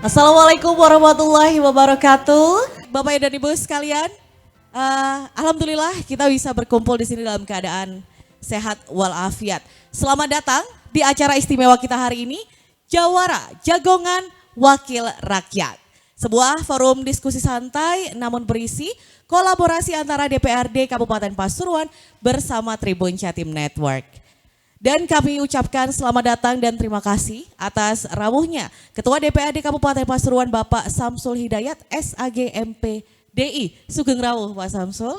Assalamualaikum warahmatullahi wabarakatuh. Bapak dan Ibu sekalian, alhamdulillah kita bisa berkumpul di sini dalam keadaan sehat walafiat. Selamat datang di acara istimewa kita hari ini, Jawara Jagongan Wakil Rakyat. Sebuah forum diskusi santai namun berisi kolaborasi antara DPRD Kabupaten Pasuruan bersama Tribun Jatim Network. Dan kami ucapkan selamat datang dan terima kasih atas rawuhnya Ketua DPRD Kabupaten Pasuruan Bapak Samsul Hidayat SAG MPDI. Sugeng rawuh Pak Samsul.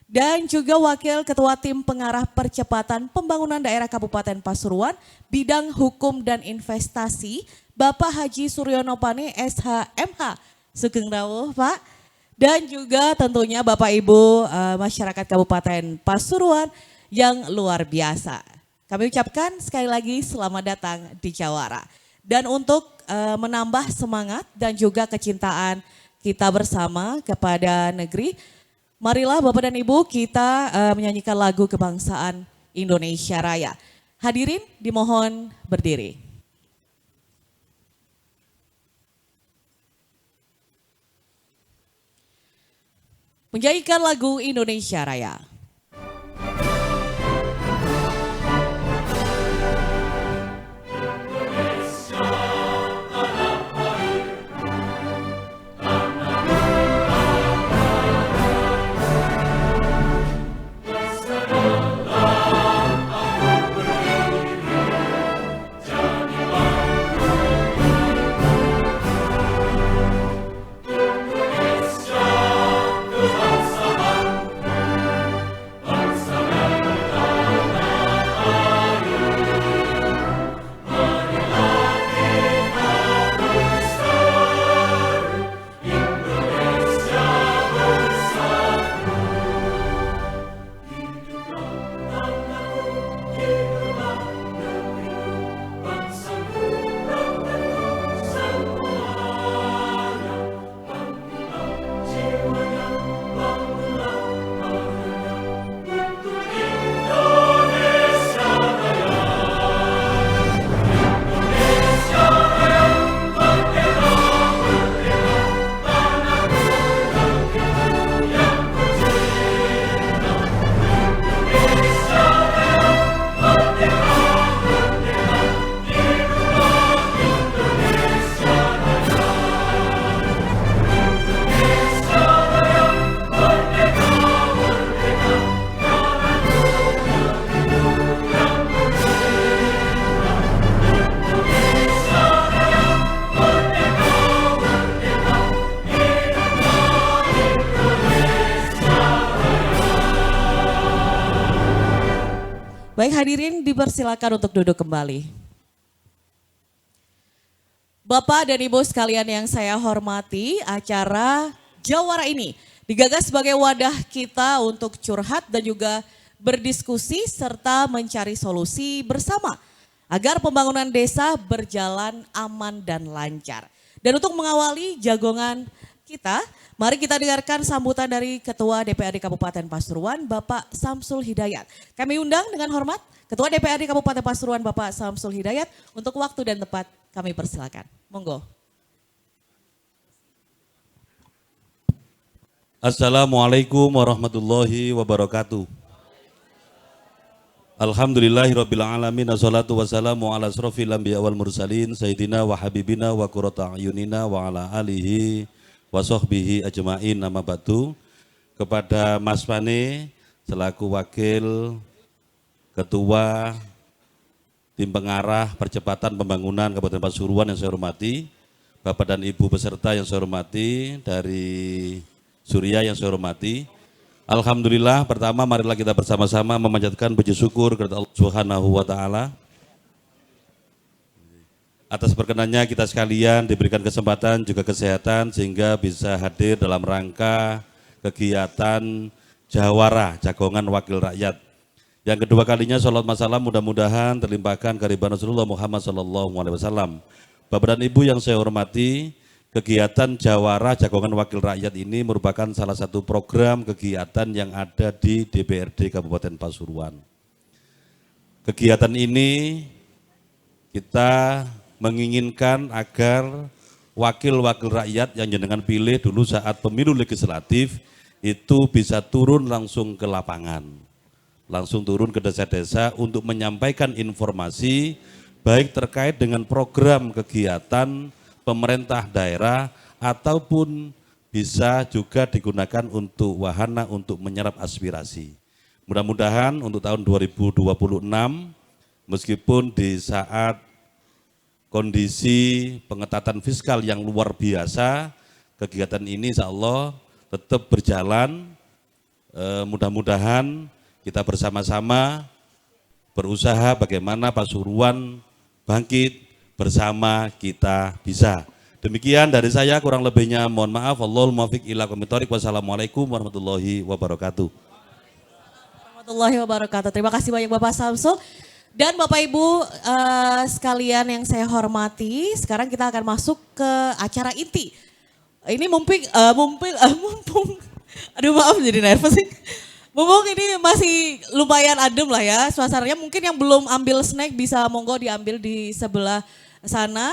Dan juga Wakil Ketua Tim Pengarah Percepatan Pembangunan Daerah Kabupaten Pasuruan Bidang Hukum dan Investasi Bapak Haji Suryono Pane SHMH. Sugeng rawuh Pak. Dan juga tentunya Bapak Ibu masyarakat Kabupaten Pasuruan yang luar biasa. Kami ucapkan sekali lagi selamat datang di Jawara. Dan untuk menambah semangat dan juga kecintaan kita bersama kepada negeri, marilah Bapak dan Ibu kita menyanyikan lagu kebangsaan Indonesia Raya. Hadirin dimohon berdiri. Menyanyikan lagu Indonesia Raya. Baik hadirin dipersilakan untuk duduk kembali. Bapak dan Ibu sekalian yang saya hormati, acara Jawara ini digagas sebagai wadah kita untuk curhat dan juga berdiskusi serta mencari solusi bersama agar pembangunan desa berjalan aman dan lancar. Dan untuk mengawali jagongan kita, mari kita dengarkan sambutan dari Ketua DPRD Kabupaten Pasuruan, Bapak Samsul Hidayat. Kami undang dengan hormat Ketua DPRD Kabupaten Pasuruan, Bapak Samsul Hidayat. Untuk waktu dan tempat kami persilakan. Monggo. Assalamualaikum warahmatullahi wabarakatuh. Alhamdulillahirabbil alamin, wassalatu wassalamu ala asrofil anbiya wal mursalin sayyidina wa habibina wa qurrata ayunina wa ala alihi wa sahbihi ajma'in. Nama batu kepada Mas Pane selaku Wakil Ketua Tim Pengarah Percepatan Pembangunan Kabupaten Pasuruan yang saya hormati, Bapak dan Ibu peserta yang saya hormati, dari Surya yang saya hormati. Alhamdulillah, pertama marilah kita bersama-sama memanjatkan puji syukur kepada Allah Subhanahu wa taala atas perkenannya kita sekalian diberikan kesempatan juga kesehatan sehingga bisa hadir dalam rangka kegiatan Jawara Jagongan Wakil Rakyat. Yang kedua kalinya sholawat masalam mudah-mudahan terlimpahkan kehadiran Rasulullah Muhammad SAW. Bapak dan Ibu yang saya hormati, kegiatan Jawara Jagongan Wakil Rakyat ini merupakan salah satu program kegiatan yang ada di DPRD Kabupaten Pasuruan. Kegiatan ini kita menginginkan agar wakil-wakil rakyat yang jenengan pilih dulu saat pemilu legislatif itu bisa turun langsung ke lapangan. Langsung turun ke desa-desa untuk menyampaikan informasi baik terkait dengan program kegiatan pemerintah daerah ataupun bisa juga digunakan untuk wahana untuk menyerap aspirasi. Mudah-mudahan untuk tahun 2026 meskipun di saat kondisi pengetatan fiskal yang luar biasa, kegiatan ini insya Allah tetap berjalan. Mudah-mudahan kita bersama-sama berusaha bagaimana Pasuruan bangkit, bersama kita bisa. Demikian dari saya, kurang lebihnya mohon maaf. Wallahul muwaffiq ila aqwamit thoriq. Wassalamualaikum warahmatullahi wabarakatuh. Warahmatullahi wabarakatuh. Terima kasih banyak Bapak Samsul. Dan Bapak Ibu sekalian yang saya hormati, sekarang kita akan masuk ke acara inti. Ini mumpung, aduh maaf jadi nervous sih. Mumpung ini masih lumayan adem lah ya suasananya. Mungkin yang belum ambil snack bisa monggo diambil di sebelah sana.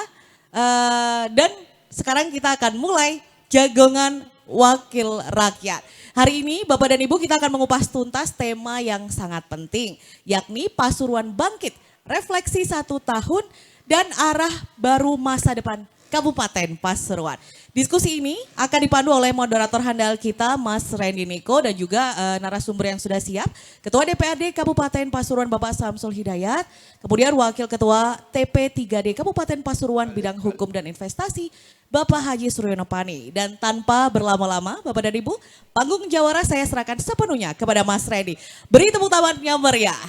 Dan sekarang kita akan mulai jagongan wakil rakyat. Hari ini Bapak dan Ibu kita akan mengupas tuntas tema yang sangat penting, yakni Pasuruan Bangkit, refleksi 1 tahun dan arah baru masa depan Kabupaten Pasuruan. Diskusi ini akan dipandu oleh moderator handal kita Mas Randy Niko dan juga narasumber yang sudah siap. Ketua DPRD Kabupaten Pasuruan Bapak Samsul Hidayat, kemudian Wakil Ketua TP3D Kabupaten Pasuruan Bidang Hukum dan Investasi Bapak Haji Suryono Pani. Dan tanpa berlama-lama Bapak dan Ibu, panggung jawara saya serahkan sepenuhnya kepada Mas Randy. Beri tepuk tangan yang meriah.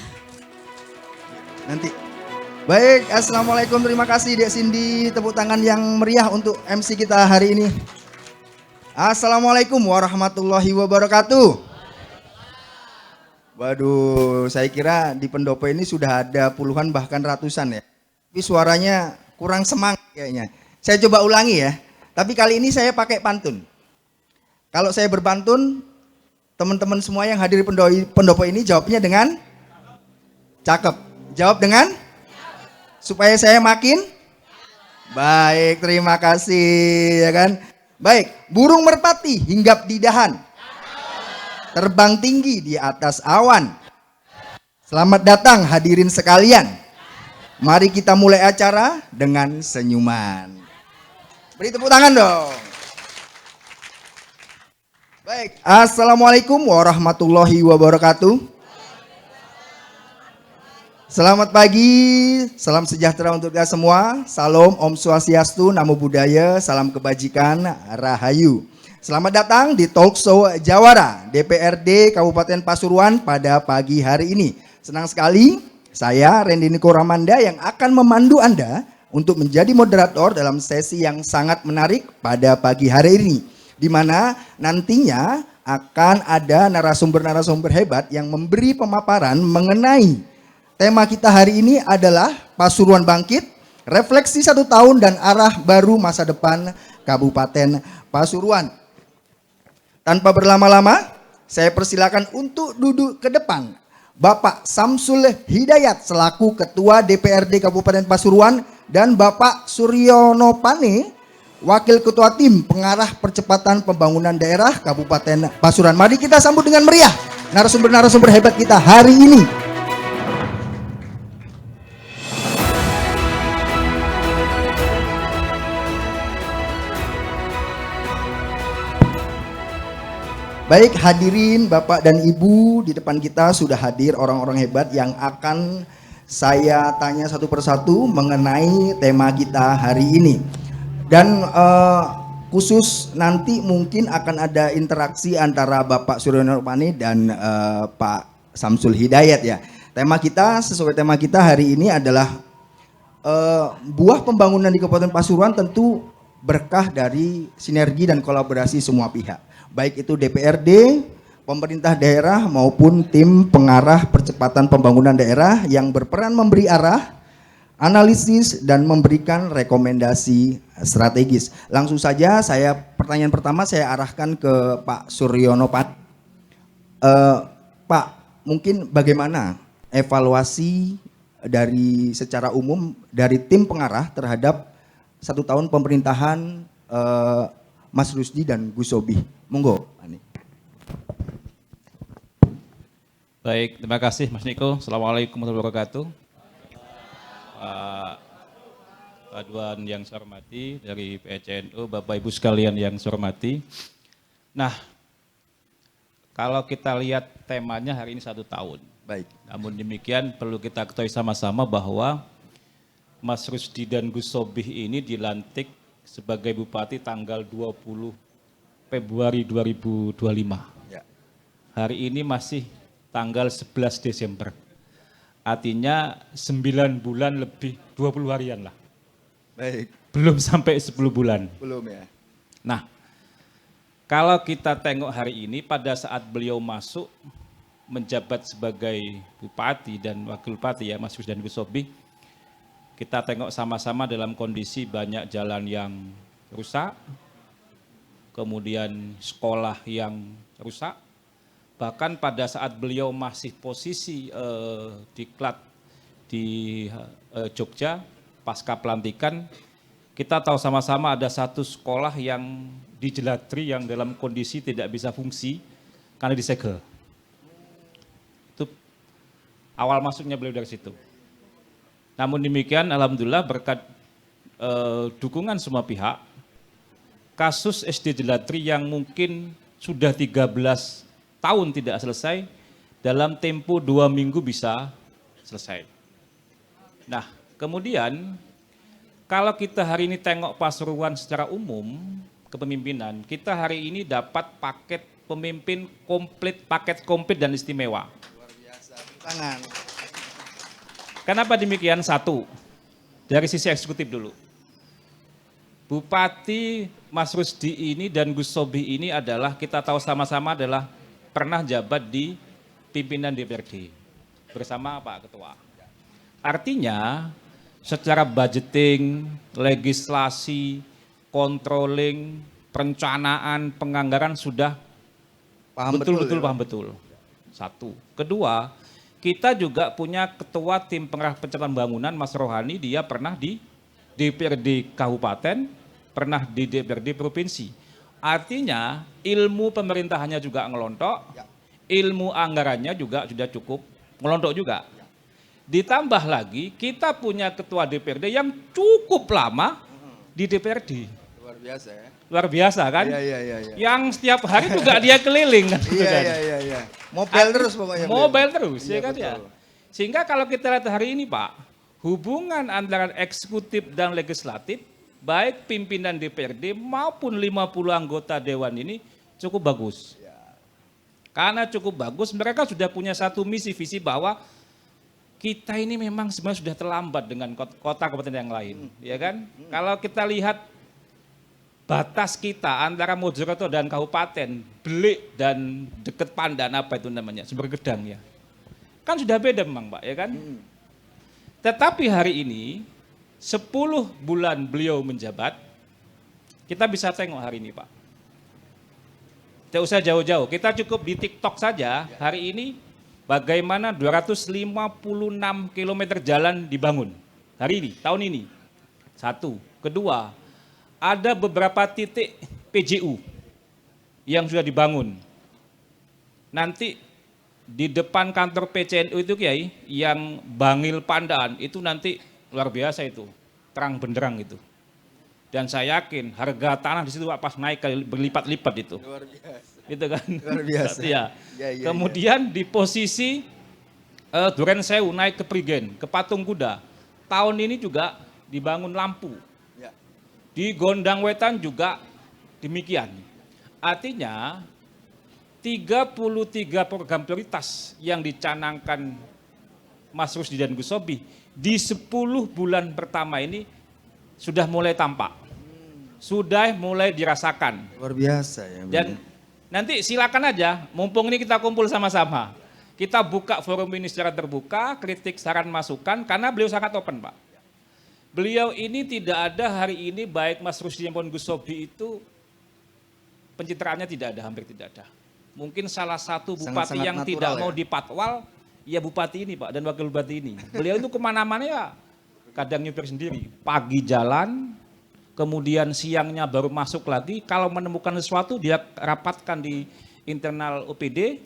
Nanti. Baik, assalamualaikum, terima kasih Dek Cindy, tepuk tangan yang meriah untuk MC kita hari ini. Assalamualaikum warahmatullahi wabarakatuh. Waduh, saya kira di pendopo ini sudah ada puluhan bahkan ratusan ya. Tapi suaranya kurang semangat kayaknya. Saya coba ulangi ya, tapi kali ini saya pakai pantun. Kalau saya berpantun, teman-teman semua yang hadir di pendopo ini jawabnya dengan cakep. Jawab dengan supaya saya makin baik, terima kasih ya kan. Baik, burung merpati hinggap di dahan, terbang tinggi di atas awan. Selamat datang hadirin sekalian. Mari kita mulai acara dengan senyuman. Beri tepuk tangan dong. Baik, assalamualaikum warahmatullahi wabarakatuh. Selamat pagi, salam sejahtera untuk kita semua. Salam Om Swastiastu, Namo Buddhaya, salam kebajikan, Rahayu. Selamat datang di Talk Show Jawara DPRD Kabupaten Pasuruan pada pagi hari ini. Senang sekali saya Randy Niko Ramanda yang akan memandu Anda untuk menjadi moderator dalam sesi yang sangat menarik pada pagi hari ini. Di mana nantinya akan ada narasumber-narasumber hebat yang memberi pemaparan mengenai tema kita hari ini adalah Pasuruan Bangkit, refleksi 1 tahun dan arah baru masa depan Kabupaten Pasuruan. Tanpa berlama-lama, saya persilakan untuk duduk ke depan Bapak Samsul Hidayat selaku Ketua DPRD Kabupaten Pasuruan dan Bapak Suryono Pane, Wakil Ketua Tim Pengarah Percepatan Pembangunan Daerah Kabupaten Pasuruan. Mari kita sambut dengan meriah narasumber-narasumber hebat kita hari ini. Baik hadirin Bapak dan Ibu, di depan kita sudah hadir orang-orang hebat yang akan saya tanya satu persatu mengenai tema kita hari ini. Dan khusus nanti mungkin akan ada interaksi antara Bapak Suryono Pani dan Pak Samsul Hidayat ya. Tema kita sesuai tema kita hari ini adalah buah pembangunan di Kabupaten Pasuruan tentu berkah dari sinergi dan kolaborasi semua pihak. Baik itu DPRD, pemerintah daerah maupun tim pengarah percepatan pembangunan daerah yang berperan memberi arah, analisis dan memberikan rekomendasi strategis. Langsung saja pertanyaan pertama saya arahkan ke Pak Suryono Pak. Pak, mungkin bagaimana evaluasi dari secara umum dari tim pengarah terhadap 1 tahun pemerintahan Mas Rusdi dan Gus Sobi. Monggo, Ani. Baik, terima kasih Mas Niko. Assalamualaikum warahmatullahi wabarakatuh. Pak Duan yang saya hormati dari PCNU, Bapak Ibu sekalian yang saya hormati. Nah, kalau kita lihat temanya hari ini 1 tahun. Baik. Namun demikian perlu kita ketahui sama-sama bahwa Mas Rusdi dan Gus Sobih ini dilantik sebagai Bupati tanggal 20 Februari 2025. Ya. Hari ini masih tanggal 11 Desember. Artinya 9 bulan lebih 20 harian lah. Baik. Belum sampai 10 bulan. Belum ya. Nah, kalau kita tengok hari ini pada saat beliau masuk menjabat sebagai Bupati dan Wakil Bupati ya Mas Gus dan Gus Sobih, kita tengok sama-sama dalam kondisi banyak jalan yang rusak, kemudian sekolah yang rusak, bahkan pada saat beliau masih posisi diklat di Jogja, pasca pelantikan, kita tahu sama-sama ada satu sekolah yang di Jelatri yang dalam kondisi tidak bisa fungsi karena disegel. Itu awal masuknya beliau dari situ. Namun demikian, alhamdulillah berkat dukungan semua pihak, kasus SD Jelatri yang mungkin sudah 13 tahun tidak selesai, dalam tempo 2 minggu bisa selesai. Nah, kemudian kalau kita hari ini tengok Pasuruan secara umum, kepemimpinan, kita hari ini dapat paket pemimpin komplit, paket komplit dan istimewa. Luar biasa. Tangan. Kenapa demikian? Satu, dari sisi eksekutif dulu. Bupati Mas Rusdi ini dan Gus Sobih ini adalah, kita tahu sama-sama adalah pernah jabat di pimpinan DPRD bersama Pak Ketua. Artinya, secara budgeting, legislasi, controlling, perencanaan, penganggaran sudah betul-betul paham betul. Satu. Kedua, kita juga punya ketua tim pengarah pencapaian bangunan Mas Rohani, dia pernah di DPRD Kabupaten, pernah di DPRD Provinsi. Artinya ilmu pemerintahannya juga ngelontok, ilmu anggarannya juga sudah cukup ngelontok juga. Ditambah lagi kita punya ketua DPRD yang cukup lama di DPRD. Luar biasa ya. Luar biasa kan? Iya. Yang setiap hari juga dia keliling kan? Iya. Mobile terus pokoknya. Mobile terus, Iya, ya kan betul. ya. Sehingga kalau kita lihat hari ini Pak, hubungan antara eksekutif dan legislatif, baik pimpinan DPRD maupun 50 anggota Dewan ini cukup bagus. Karena cukup bagus, mereka sudah punya satu misi visi bahwa kita ini memang sebenarnya sudah terlambat dengan kota kabupaten yang lain, ya kan? Kalau kita lihat batas kita antara Mojokerto dan kabupaten, Belik dan deket Pandan apa itu namanya, Sumber Gedang ya. Kan sudah beda memang Pak, ya kan? Tetapi hari ini 10 bulan beliau menjabat, kita bisa tengok hari ini Pak. Tidak usah jauh-jauh, kita cukup di TikTok saja hari ini bagaimana 256 km jalan dibangun hari ini, tahun ini. Satu. Kedua, ada beberapa titik PJU yang sudah dibangun. Nanti di depan kantor PCNU itu Kiai, yang Bangil Pandaan, itu nanti luar biasa itu, terang benderang itu. Dan saya yakin harga tanah di situ pas naik kali berlipat-lipat itu. Luar biasa. Gitu kan. Luar biasa. Ya. Ya. Kemudian di posisi Duren Sewu naik ke Prigen, ke Patung Kuda. Tahun ini juga dibangun lampu. Ya. Di Gondang Wetan juga demikian. Artinya 33 program prioritas yang dicanangkan Mas Rusdi dan Gus Sobih di 10 bulan pertama ini sudah mulai tampak, sudah mulai dirasakan. Luar biasa ya. Dan nanti silakan aja, mumpung ini kita kumpul sama-sama. Kita buka forum ini secara terbuka, kritik, saran, masukan, karena beliau sangat open Pak. Beliau ini tidak ada hari ini, baik Mas Rusdi maupun Gus Sobih itu, pencitraannya tidak ada, hampir tidak ada. Mungkin salah satu bupati Sangat-sangat yang natural tidak mau ya? dipatwal, ya bupati ini Pak, dan wakil bupati ini. Beliau itu kemana-mana ya, kadang nyupir sendiri. Pagi jalan, kemudian siangnya baru masuk lagi. Kalau menemukan sesuatu dia rapatkan di internal OPD.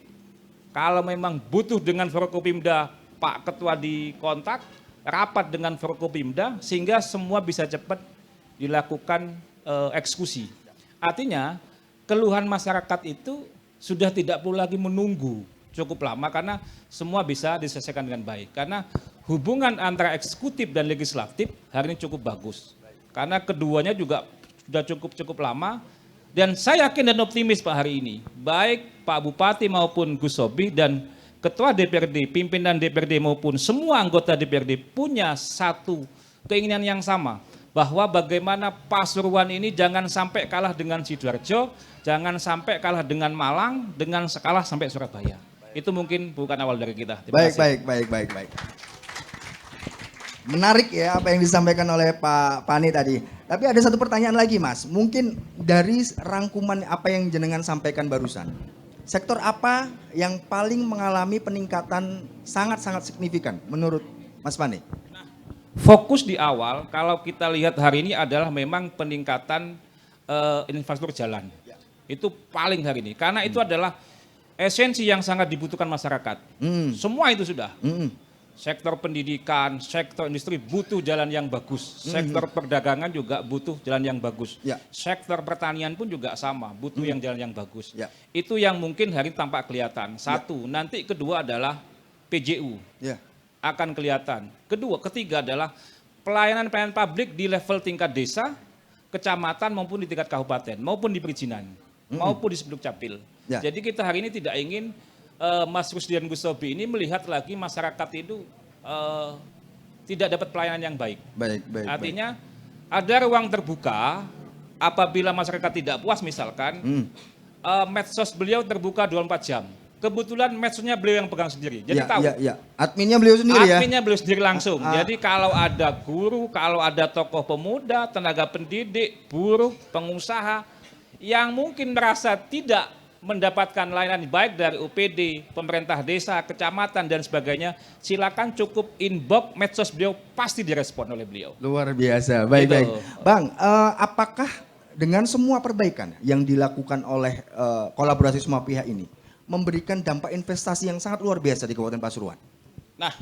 Kalau memang butuh dengan Forkopimda, Pak Ketua dikontak, rapat dengan Forkopimda sehingga semua bisa cepat dilakukan eksekusi. Artinya keluhan masyarakat itu sudah tidak perlu lagi menunggu cukup lama karena semua bisa diselesaikan dengan baik. Karena hubungan antara eksekutif dan legislatif hari ini cukup bagus. Karena keduanya juga sudah cukup lama dan saya yakin dan optimis Pak hari ini. Baik Pak Bupati maupun Gus Sobi dan Ketua DPRD, pimpinan DPRD maupun semua anggota DPRD punya satu keinginan yang sama. Bahwa bagaimana Pasuruan ini jangan sampai kalah dengan Sidoarjo, jangan sampai kalah dengan Malang, dengan kalah sampai Surabaya. Itu mungkin bukan awal dari kita. Terima kasih. Baik. Menarik ya apa yang disampaikan oleh Pak Pani tadi. Tapi ada satu pertanyaan lagi Mas. Mungkin dari rangkuman apa yang jenengan sampaikan barusan. Sektor apa yang paling mengalami peningkatan sangat-sangat signifikan menurut Mas Pani? Fokus di awal kalau kita lihat hari ini adalah memang peningkatan infrastruktur jalan. Itu paling hari ini. Karena itu adalah esensi yang sangat dibutuhkan masyarakat. Semua itu sudah. Sektor pendidikan, sektor industri butuh jalan yang bagus. Sektor perdagangan juga butuh jalan yang bagus. Sektor pertanian pun juga sama, butuh yang jalan yang bagus. Itu yang mungkin hari ini tampak kelihatan. Satu, nanti kedua adalah PJU. Akan kelihatan. Ketiga adalah pelayanan publik di level tingkat desa, kecamatan maupun di tingkat kabupaten, maupun di perizinan, maupun di Sebdukcapil. Jadi kita hari ini tidak ingin Mas Rusdi dan Gus Sobi ini melihat lagi masyarakat itu tidak dapat pelayanan yang baik. Artinya ada ruang terbuka apabila masyarakat tidak puas misalkan medsos beliau terbuka 24 jam. Kebetulan medsosnya beliau yang pegang sendiri, jadi tahu. Adminnya beliau sendiri ya? Adminnya beliau sendiri langsung. Jadi kalau ada guru, kalau ada tokoh pemuda, tenaga pendidik, buruh, pengusaha yang mungkin merasa tidak mendapatkan layanan baik dari UPD, pemerintah desa, kecamatan dan sebagainya, silakan cukup inbox medsos beliau pasti direspon oleh beliau. Luar biasa, baik. Bang, apakah dengan semua perbaikan yang dilakukan oleh kolaborasi semua pihak ini memberikan dampak investasi yang sangat luar biasa di Kabupaten Pasuruan? Nah,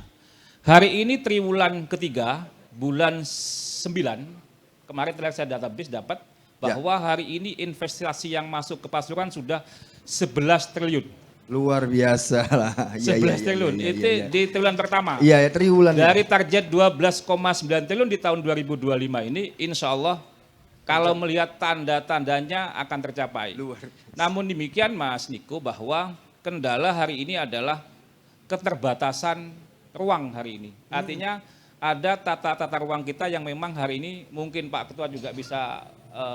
hari ini triwulan ketiga, bulan 9, kemarin terakhir saya database dapat bahwa hari ini investasi yang masuk ke Pasuruan sudah 11 triliun. Luar biasa lah. 11 triliun, itu di triwulan pertama. Iya, triwulan. Dari target 12,9 triliun di tahun 2025 ini, insya Allah kalau melihat tanda-tandanya akan tercapai. Namun demikian Mas Niko bahwa kendala hari ini adalah keterbatasan ruang hari ini. Artinya ada tata ruang kita yang memang hari ini mungkin Pak Ketua juga bisa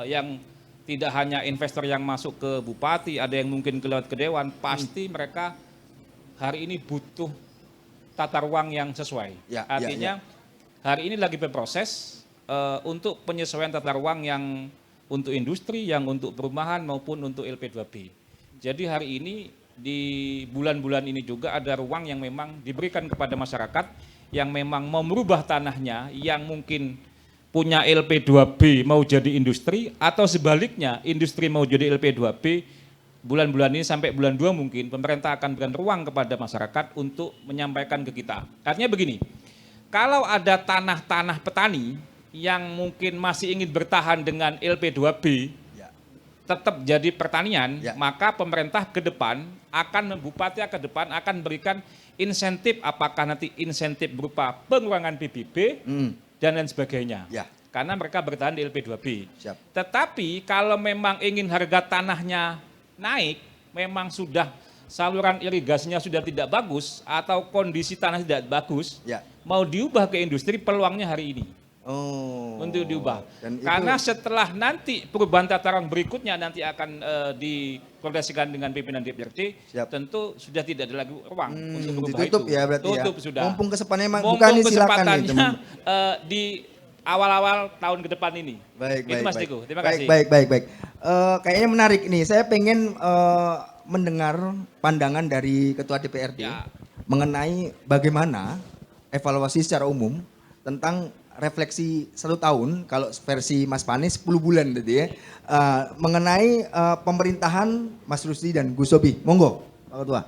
yang tidak hanya investor yang masuk ke bupati, ada yang mungkin kelewat ke dewan, pasti mereka hari ini butuh tata ruang yang sesuai. Artinya hari ini lagi berproses untuk penyesuaian tata ruang yang untuk industri, yang untuk perumahan maupun untuk LP2B. Jadi hari ini di bulan-bulan ini juga ada ruang yang memang diberikan kepada masyarakat yang memang mau merubah tanahnya, yang mungkin punya LP2B mau jadi industri atau sebaliknya industri mau jadi LP2B. Bulan-bulan ini sampai bulan 2 mungkin pemerintah akan berikan ruang kepada masyarakat untuk menyampaikan ke kita. Artinya begini, kalau ada tanah-tanah petani yang mungkin masih ingin bertahan dengan LP2B, tetap jadi pertanian, maka pemerintah ke depan akan, bupati ke depan akan berikan insentif, apakah nanti insentif berupa pengurangan PBB dan lain sebagainya. Karena mereka bertahan di LP2B. Tetapi kalau memang ingin harga tanahnya naik, memang sudah saluran irigasinya sudah tidak bagus atau kondisi tanah tidak bagus, mau diubah ke industri, peluangnya hari ini. Untuk diubah. Karena setelah nanti perubahan tata ruang berikutnya nanti akan dikoordinasikan dengan pimpinan DPRD, tentu sudah tidak ada lagi ruang untuk merubah ditutup itu. Ya berarti tutup ya. sudah. Mumpung kesempatannya kesempatannya di awal-awal tahun ke depan ini. Baik, Mas Diko, terima kasih. Baik. Kayaknya menarik nih. Saya pengen mendengar pandangan dari Ketua DPRD mengenai bagaimana evaluasi secara umum tentang refleksi 1 tahun, kalau versi Mas Pane 10 bulan tadi ya, mengenai pemerintahan Mas Rusdi dan Gus Sobi. Monggo, Pak Ketua.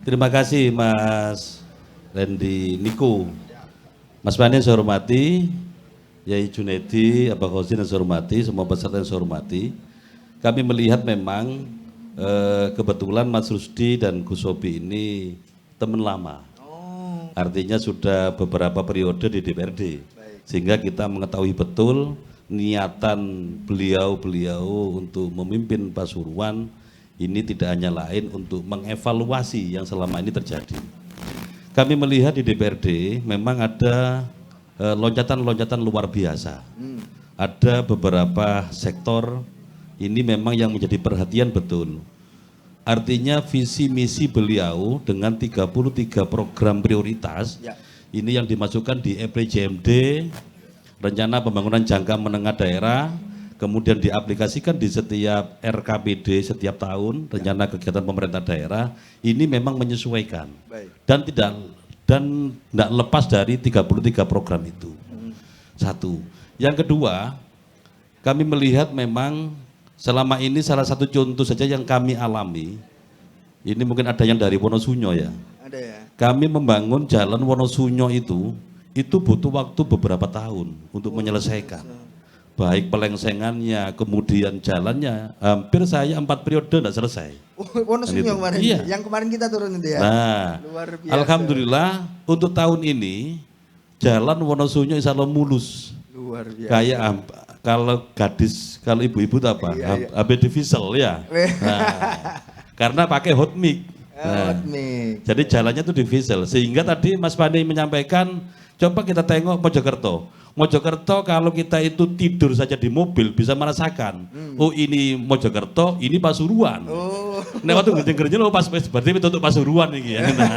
Terima kasih Mas Randy Niko. Mas Pane saya hormati, Yai Junedi, Abah Khosin yang saya hormati, semua peserta yang saya hormati. Kami melihat memang kebetulan Mas Rusdi dan Gus Sobi ini teman lama. Artinya sudah beberapa periode di DPRD. Sehingga kita mengetahui betul niatan beliau untuk memimpin Pasuruan ini tidak hanya lain untuk mengevaluasi yang selama ini terjadi. Kami melihat di DPRD memang ada loncatan-loncatan luar biasa. Ada beberapa sektor ini memang yang menjadi perhatian betul. Artinya visi misi beliau dengan 33 program prioritas ini yang dimasukkan di EPJMD, rencana pembangunan jangka menengah daerah, kemudian diaplikasikan di setiap RKPD setiap tahun, rencana kegiatan pemerintah daerah, ini memang menyesuaikan. Dan tidak lepas dari 33 program itu. Satu. Yang kedua, kami melihat memang selama ini salah satu contoh saja yang kami alami, ini mungkin ada yang dari Wonosunyo ya. Ada ya. Kami membangun jalan Wonosunyo itu butuh waktu beberapa tahun untuk menyelesaikan. Baik pelengsengannya, kemudian jalannya, hampir saya 4 periode tidak selesai. Wonosunyo kemarin, iya. Yang kemarin kita turun itu ya. Nah, luar biasa. Alhamdulillah untuk tahun ini jalan Wonosunyo insya Allah mulus. Luar biasa. Kayak kalau ibu-ibu itu apa? ABD diesel ya. Nah, karena pakai hot mic. Nah, jadi jalannya itu di diesel. Sehingga tadi Mas Pane menyampaikan, coba kita tengok Mojokerto. Mojokerto kalau kita itu tidur saja di mobil bisa merasakan. Oh ini Mojokerto, ini Pasuruan. Nah waktu ngerjeng-ngerjeng, oh pas berarti itu untuk Pasuruan ini ya. Nah,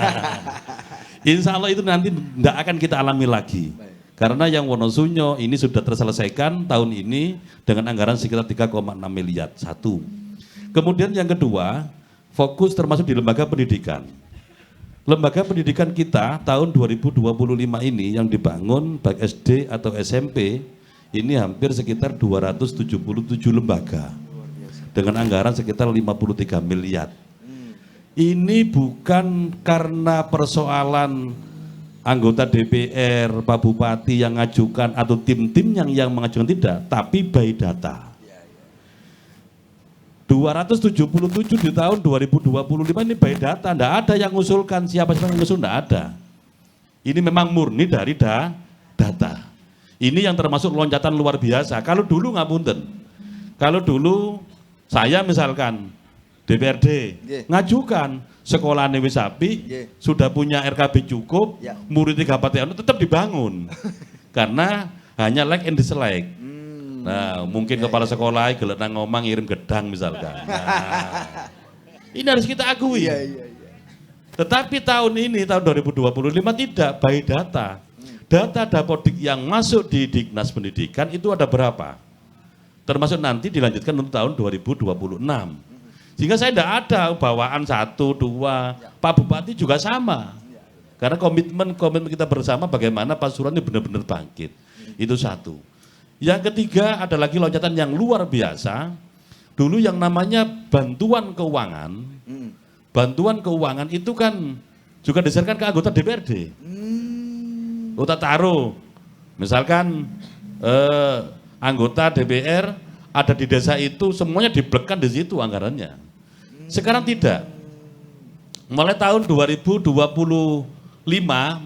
insya Allah itu nanti tidak akan kita alami lagi. Karena yang Wonosunyo ini sudah terselesaikan tahun ini dengan anggaran sekitar 3,6 miliar. Satu. Kemudian yang kedua, fokus termasuk di lembaga pendidikan. Lembaga pendidikan kita tahun 2025 ini yang dibangun baik SD atau SMP ini hampir sekitar 277 lembaga dengan anggaran sekitar 53 miliar. Ini bukan karena persoalan anggota DPR, Pak Bupati yang ngajukan atau tim-tim yang mengajukan, tidak, tapi by data. 277 di tahun 2025 ini by data, tidak ada yang mengusulkan, siapa yang mengusul, tidak ada. Ini memang murni dari data. Ini yang termasuk loncatan luar biasa. Kalau dulu ngapunten, kalau dulu saya misalkan DPRD ngajukan sekolah wis api, sudah punya RKB cukup, murid 3 PTN tetap dibangun. Karena hanya like and dislike. Nah, mungkin kepala sekolah gelek nang ngomong ngirim gedang misalkan. Nah, ini harus kita akui. Tetapi tahun ini, tahun 2025 tidak, by data. Data Dapodik yang masuk di Dignas Pendidikan itu ada berapa? Termasuk nanti dilanjutkan untuk tahun 2026. Sehingga saya tidak ada bawaan 1, 2, Pak Bupati juga sama. Karena komitmen kita bersama bagaimana Pasuruan ini benar-benar bangkit. Itu satu. Yang ketiga ada lagi loncatan yang luar biasa. Dulu yang namanya bantuan keuangan. Bantuan keuangan itu kan juga diserahkan ke anggota DPRD. Tak taruh, misalkan anggota DPR ada di desa itu semuanya diblekan di situ anggarannya. Sekarang tidak. Mulai tahun 2025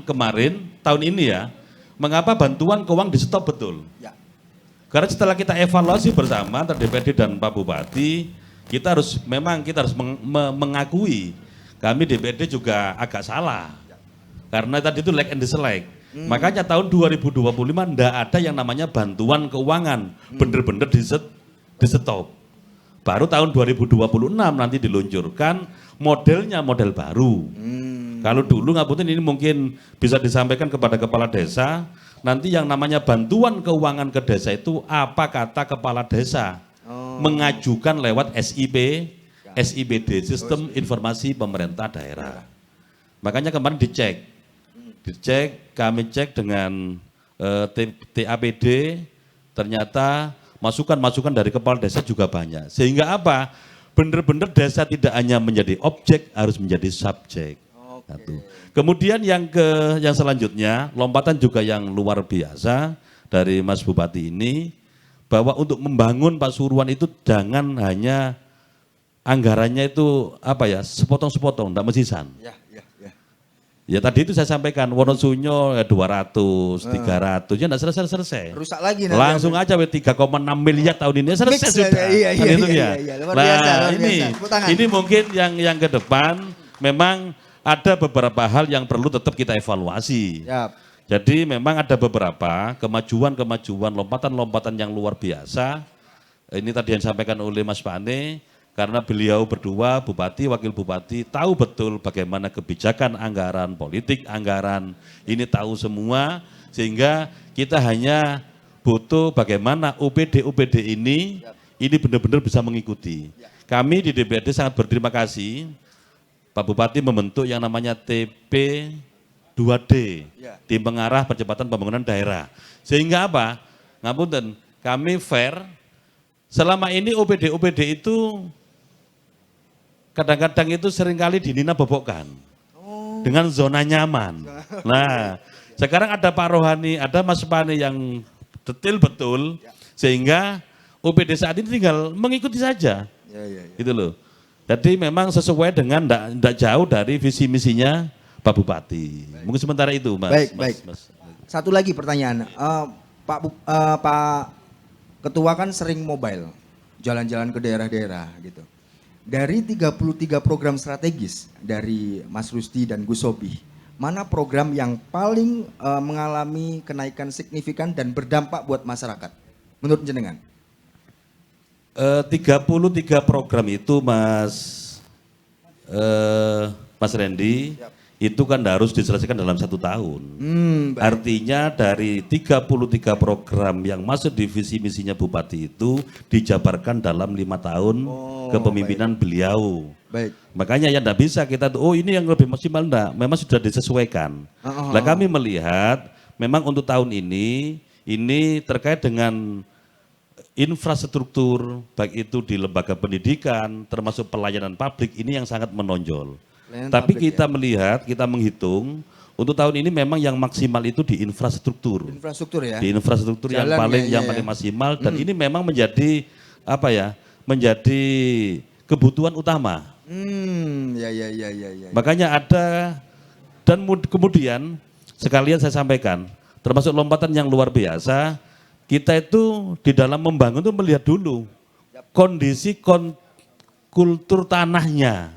kemarin, tahun ini ya, mengapa bantuan keuangan di stop betul? Ya. Karena setelah kita evaluasi bersama antara DPRD dan Pak Bupati, kita harus mengakui kami DPRD juga agak salah. Karena tadi itu like and dislike. Makanya tahun 2025 tidak ada yang namanya bantuan keuangan, bener-bener di stop. Baru tahun 2026 nanti diluncurkan modelnya model baru. Kalau dulu ngapunten ini mungkin bisa disampaikan kepada kepala desa, nanti yang namanya bantuan keuangan ke desa itu apa kata kepala desa mengajukan lewat SIPD, Sistem Informasi Pemerintah Daerah. Makanya kemarin dicek Dicek, kami cek dengan TAPD, ternyata masukan-masukan dari kepala desa juga banyak. Sehingga apa? Benar-benar desa tidak hanya menjadi objek, harus menjadi subjek. Satu. Kemudian yang selanjutnya, lompatan juga yang luar biasa dari Mas Bupati ini, bahwa untuk membangun Pasuruan itu jangan hanya anggarannya itu sepotong-sepotong, tidak mesisan. Ya tadi itu saya sampaikan, Wonosunyo 200, 300, ya enggak selesai. Rusak lagi nanti. Langsung aja 3,6 miliar tahun ini selesai sudah. Iya. Luar biasa. Ini mungkin yang ke depan memang ada beberapa hal yang perlu tetap kita evaluasi. Yap. Jadi memang ada beberapa kemajuan, lompatan-lompatan yang luar biasa. Ini tadi yang disampaikan oleh Mas Pane. Karena beliau berdua, Bupati, Wakil Bupati, tahu betul bagaimana kebijakan anggaran, politik anggaran, ini tahu semua, sehingga kita hanya butuh bagaimana UPD ini benar-benar bisa mengikuti. Kami di DPRD sangat berterima kasih, Pak Bupati membentuk yang namanya TP 2D, Tim Pengarah Percepatan Pembangunan Daerah. Sehingga apa? Ngapunten, kami fair, selama ini UPD itu kadang-kadang itu seringkali dinina bobokkan dengan zona nyaman. Nah, sekarang ada Pak Rohani, ada Mas Pane yang detail betul, sehingga UPD saat ini tinggal mengikuti saja. Gitu loh. Jadi memang sesuai dengan tidak jauh dari visi misinya Pak Bupati. Mungkin sementara itu, Mas. Baik. Satu lagi pertanyaan, Pak Ketua kan sering mobile, jalan-jalan ke daerah-daerah gitu. Dari 33 program strategis dari Mas Rusdi dan Gus Sobi, mana program yang paling mengalami kenaikan signifikan dan berdampak buat masyarakat menurut jenengan? 33 program itu Mas Randy, itu kan harus diselesaikan dalam 1 tahun. Artinya dari 33 program yang masuk di visi misinya Bupati itu dijabarkan dalam 5 tahun kepemimpinan beliau. Makanya ya tidak bisa kita ini yang lebih maksimal, enggak, memang sudah disesuaikan. Nah kami melihat memang untuk tahun ini terkait dengan infrastruktur, baik itu di lembaga pendidikan, termasuk pelayanan publik, ini yang sangat menonjol. Tapi kita melihat, kita menghitung, untuk tahun ini memang yang maksimal itu di infrastruktur. Infrastruktur ya? Di infrastruktur yang paling maksimal, dan ini memang menjadi menjadi kebutuhan utama. Makanya ada, dan kemudian sekalian saya sampaikan, termasuk lompatan yang luar biasa, kita itu di dalam membangun itu melihat dulu kondisi kultur tanahnya.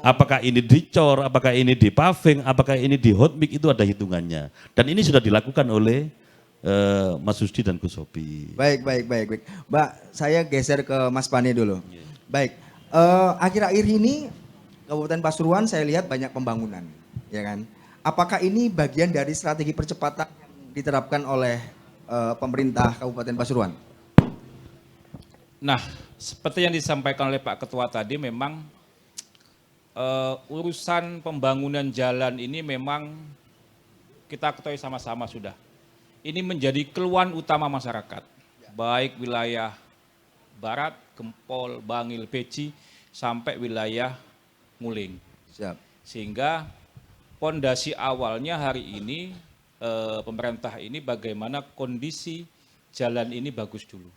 Apakah ini dicor, apakah ini di paving, apakah ini di hot mix, itu ada hitungannya. Dan ini sudah dilakukan oleh Mas Rusdi dan Gus Sobi. Baik. Mbak, saya geser ke Mas Pane dulu. Baik, akhir-akhir ini Kabupaten Pasuruan saya lihat banyak pembangunan, ya kan? Apakah ini bagian dari strategi percepatan yang diterapkan oleh pemerintah Kabupaten Pasuruan? Nah, seperti yang disampaikan oleh Pak Ketua tadi, memang urusan pembangunan jalan ini memang kita ketahui sama-sama sudah. Ini menjadi keluhan utama masyarakat, baik wilayah Barat, Gempol, Bangil, Peci, sampai wilayah Nguling. Sehingga pondasi awalnya hari ini pemerintah ini bagaimana kondisi jalan ini bagus dulu.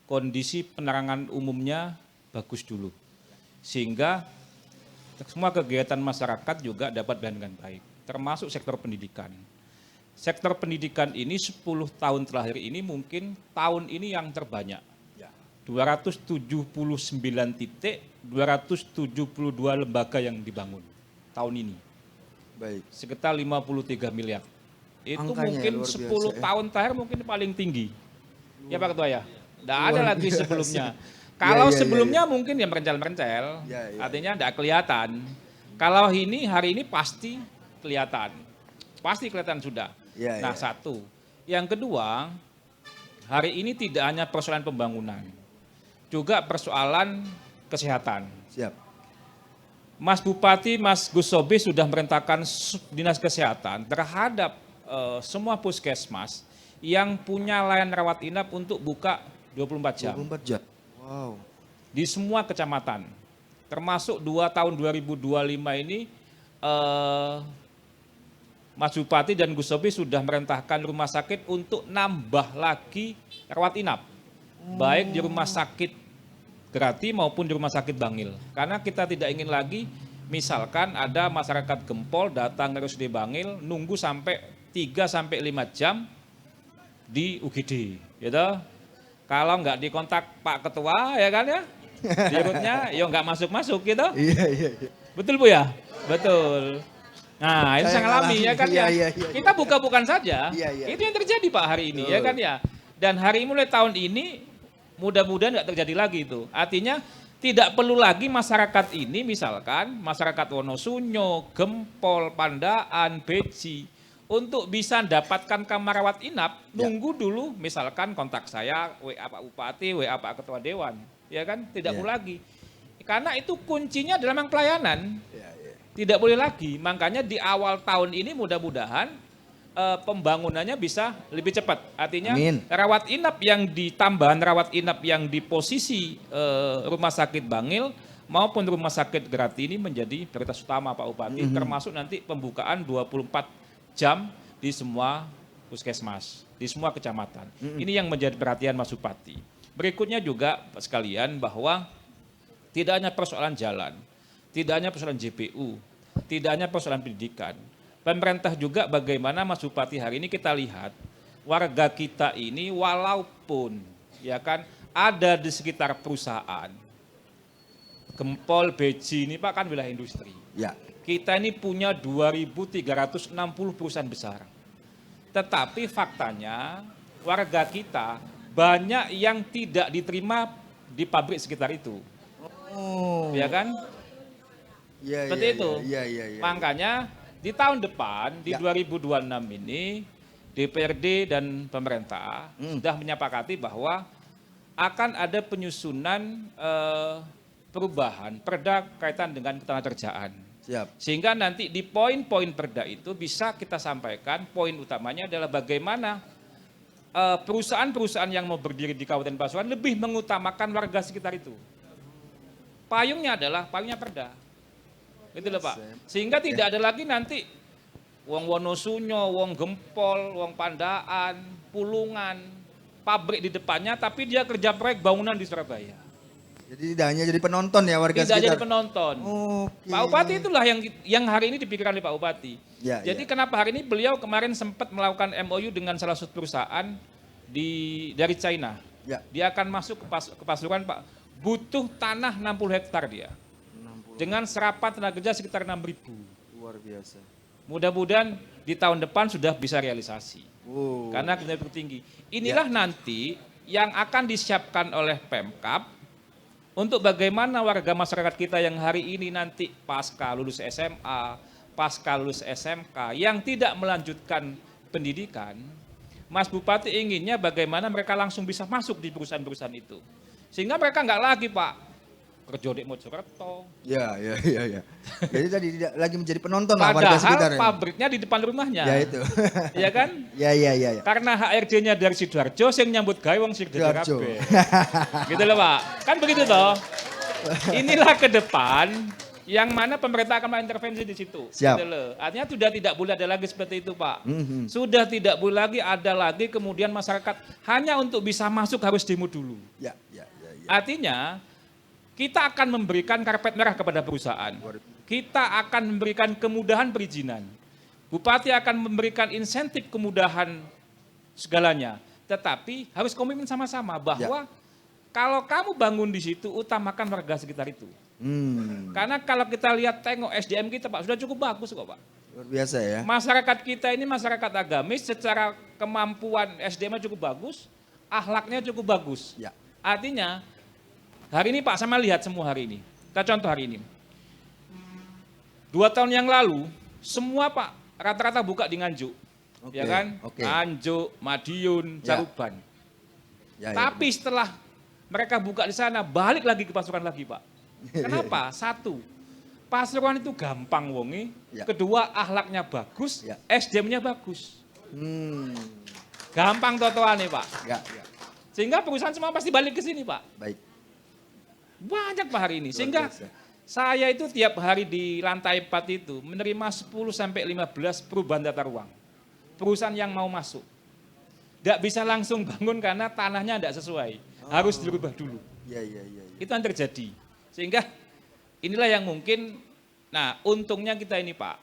Kondisi penerangan umumnya bagus dulu. Sehingga semua kegiatan masyarakat juga dapat berjalan dengan baik, termasuk sektor pendidikan. Sektor pendidikan ini 10 tahun terakhir ini mungkin tahun ini yang terbanyak. 279 titik, 272 lembaga yang dibangun tahun ini. Baik. Sekitar 53 miliar. Itu angkanya mungkin 10 tahun terakhir mungkin paling tinggi. Ya Pak Ketua ya? Tidak ada lagi sebelumnya. Kalau sebelumnya mungkin ya merencel-merencel, artinya tidak kelihatan. Kalau ini hari ini pasti kelihatan sudah. Satu. Yang kedua, hari ini tidak hanya persoalan pembangunan, juga persoalan kesehatan. Mas Bupati, Mas Gus Sobi sudah merintahkan Dinas Kesehatan terhadap semua puskesmas yang punya layanan rawat inap untuk buka 24 jam. 24 jam. Wow. Di semua kecamatan. Termasuk tahun 2025 ini Mas Bupati dan Gus Sobi sudah merintahkan rumah sakit untuk nambah lagi rawat inap. Baik di rumah sakit Grati maupun di rumah sakit Bangil. Karena kita tidak ingin lagi misalkan ada masyarakat Gempol datang ke RSUD Bangil nunggu sampai 3-5 jam di UGD. Gitu. Kalau nggak dikontak Pak Ketua ya kan ya, di rutenya ya nggak masuk-masuk gitu. Iya. Betul Bu ya? Betul. Nah, itu saya ngalami ya kan ya. Iya. Kita buka-bukan saja. Iya. Itu yang terjadi Pak hari ini ya kan ya. Dan hari mulai tahun ini mudah-mudahan nggak terjadi lagi itu. Artinya tidak perlu lagi masyarakat ini misalkan masyarakat Wonosunyo, Gempol, Pandaan, Beji untuk bisa dapatkan kamar rawat inap nunggu dulu misalkan kontak saya WA Pak Bupati, WA Pak Ketua Dewan. Ya kan tidak perlu lagi. Karena itu kuncinya dalam pelayanan. Tidak boleh lagi. Makanya di awal tahun ini mudah-mudahan pembangunannya bisa lebih cepat. Artinya rawat inap yang ditambahan rawat inap yang di posisi rumah sakit Bangil maupun rumah sakit Grati ini menjadi prioritas utama Pak Bupati, termasuk nanti pembukaan 24 jam di semua puskesmas, di semua kecamatan. Ini yang menjadi perhatian Mas Bupati. Berikutnya juga sekalian bahwa tidak hanya persoalan jalan, tidak hanya persoalan JPU, tidak hanya persoalan pendidikan. Pemerintah juga bagaimana Mas Bupati hari ini kita lihat warga kita ini walaupun ya kan ada di sekitar perusahaan Gempol, Beji ini Pak kan wilayah industri. Ya. Kita ini punya 2.360 perusahaan besar. Tetapi faktanya warga kita banyak yang tidak diterima di pabrik sekitar itu. Oh. Ya kan? Iya. Seperti itu. Iya. Makanya di tahun depan, di 2026 ini, DPRD dan pemerintah sudah menyepakati bahwa akan ada penyusunan perubahan perda kaitan dengan ketenagakerjaan. Siap. Sehingga nanti di poin-poin perda itu bisa kita sampaikan, poin utamanya adalah bagaimana perusahaan-perusahaan yang mau berdiri di Kabupaten Pasuruan lebih mengutamakan warga sekitar itu. Payungnya adalah payungnya perda. Gitu loh Pak. Sehingga tidak ada lagi nanti wong Wonosunyo, wong Gempol, wong Pandaan, Pulungan, pabrik di depannya tapi dia kerja proyek bangunan di Surabaya. Jadi tidak hanya jadi penonton ya warga tidak sekitar. jadi penonton. Oke. Pak Bupati itulah yang hari ini dipikirkan oleh Pak Bupati. Jadi kenapa hari ini beliau kemarin sempat melakukan MOU dengan salah satu perusahaan dari China. Ya. Dia akan masuk ke Pasuruan Pak. Butuh tanah 60 hektar dia. Dengan serapan tenaga kerja sekitar 6.000. Luar biasa. Mudah-mudahan di tahun depan sudah bisa realisasi. Karena kerja tinggi. Inilah nanti yang akan disiapkan oleh Pemkab untuk bagaimana warga masyarakat kita yang hari ini nanti pasca lulus SMA, pasca lulus SMK yang tidak melanjutkan pendidikan, Mas Bupati inginnya bagaimana mereka langsung bisa masuk di perusahaan-perusahaan itu. Sehingga mereka nggak lagi Pak kerja di Mojokerto. Ya. Jadi tadi tidak lagi menjadi penonton lah warga sekitar. Padahal pabriknya di depan rumahnya. Ya itu. Iya kan? Ya. Karena HRD-nya dari Sidoarjo, yang nyambut gawe wong Sidoarjo. Gitu loh Pak. Kan begitu toh. Inilah ke depan yang mana pemerintah akan mengintervensi di situ. Siap. Gitu loh. Artinya sudah tidak boleh ada lagi seperti itu Pak. Sudah tidak boleh lagi ada lagi kemudian masyarakat hanya untuk bisa masuk harus demo dulu. Ya. Artinya kita akan memberikan karpet merah kepada perusahaan. Kita akan memberikan kemudahan perizinan. Bupati akan memberikan insentif kemudahan segalanya. Tetapi harus komitmen sama-sama bahwa kalau kamu bangun di situ, utamakan warga sekitar itu. Karena kalau kita lihat tengok SDM kita Pak, sudah cukup bagus kok Pak. Luar biasa ya. Masyarakat kita ini masyarakat agamis, secara kemampuan SDM-nya cukup bagus, akhlaknya cukup bagus. Ya. Artinya, hari ini Pak, sama lihat semua hari ini. Kita contoh hari ini. 2 tahun yang lalu, semua Pak, rata-rata buka di Nganjuk. Ya kan? Nganjuk, Madiun, Caruban. Tapi setelah mereka buka di sana, balik lagi ke Pasuruan lagi Pak. Kenapa? Satu, Pasuruan itu gampang wonge, Ya. kedua akhlaknya bagus, Ya. SDM-nya bagus. Hmm. Gampang totoane Pak. Ya, ya. Sehingga perusahaan semua pasti balik ke sini Pak. Baik. Banyak Pak hari ini. Luar Sehingga biasa. saya itu tiap hari di lantai 4 itu menerima 10 sampai 15 perubahan tata ruang. Perusahaan yang mau masuk. Tidak bisa langsung bangun karena tanahnya tidak sesuai. Harus dirubah dulu. Iya, iya, iya. Ya. Itu yang terjadi. Sehingga inilah yang mungkin, nah untungnya kita ini Pak,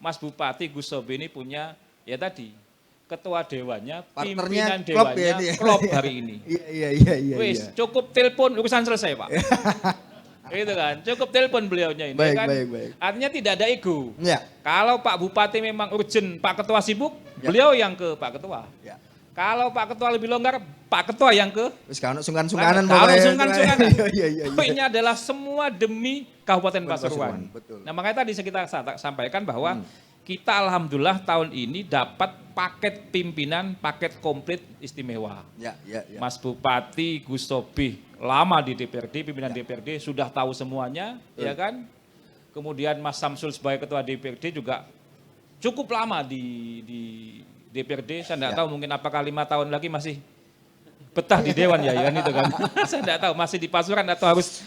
Mas Bupati Gus Sobi ini punya, ya tadi, ketua dewannya, pimpinan klop ya dewannya, ini ya. klop hari ini. Iya, iya, iya, iya. Wis, Iya. cukup telepon, urusan selesai Pak. Itu kan, cukup telepon beliaunya ini. Baik, kan? baik, baik. Artinya tidak ada ego. Ya. Kalau Pak Bupati memang urgent, Pak Ketua sibuk, Ya. beliau yang ke Pak Ketua. Ya. Kalau Pak Ketua lebih longgar, Pak Ketua yang ke. Terus kalau sungkan-sungkanan Kalau pokoknya. sungkan-sungkanan. Iya, iya, iya. Poinnya adalah semua demi Kabupaten Pasuruan, Pasuruan. betul. Nah makanya tadi kita sampaikan bahwa kita alhamdulillah tahun ini dapat paket pimpinan, paket komplit istimewa. Ya, ya, ya. Mas Bupati Gus Sobi lama di DPRD, pimpinan DPRD sudah tahu semuanya, ya kan? Kemudian Mas Samsul sebagai ketua DPRD juga cukup lama di DPRD. Saya tidak Ya. tahu mungkin apakah 5 tahun lagi masih betah di Dewan ya kan itu kan. Saya tidak tahu masih di Pasuruan atau harus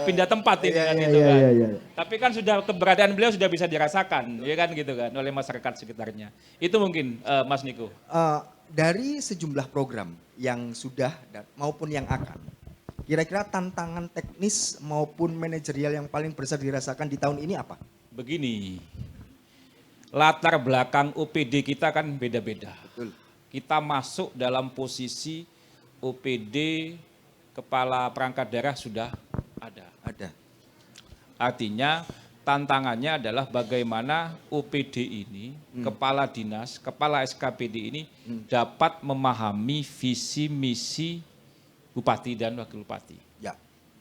pindah tempat ini Iya, kan iya, itu iya, kan. iya, iya. Tapi kan sudah keberadaan beliau sudah bisa dirasakan, ya kan gitu kan oleh masyarakat sekitarnya. Itu mungkin Mas Niko. Dari sejumlah program yang sudah maupun yang akan, kira-kira tantangan teknis maupun manajerial yang paling besar dirasakan di tahun ini apa? Begini, latar belakang OPD kita kan beda-beda. Betul. Kita masuk dalam posisi OPD kepala perangkat daerah sudah ada. Ada. Artinya tantangannya adalah bagaimana OPD ini, kepala dinas, kepala SKPD ini dapat memahami visi misi bupati dan wakil bupati. Ya,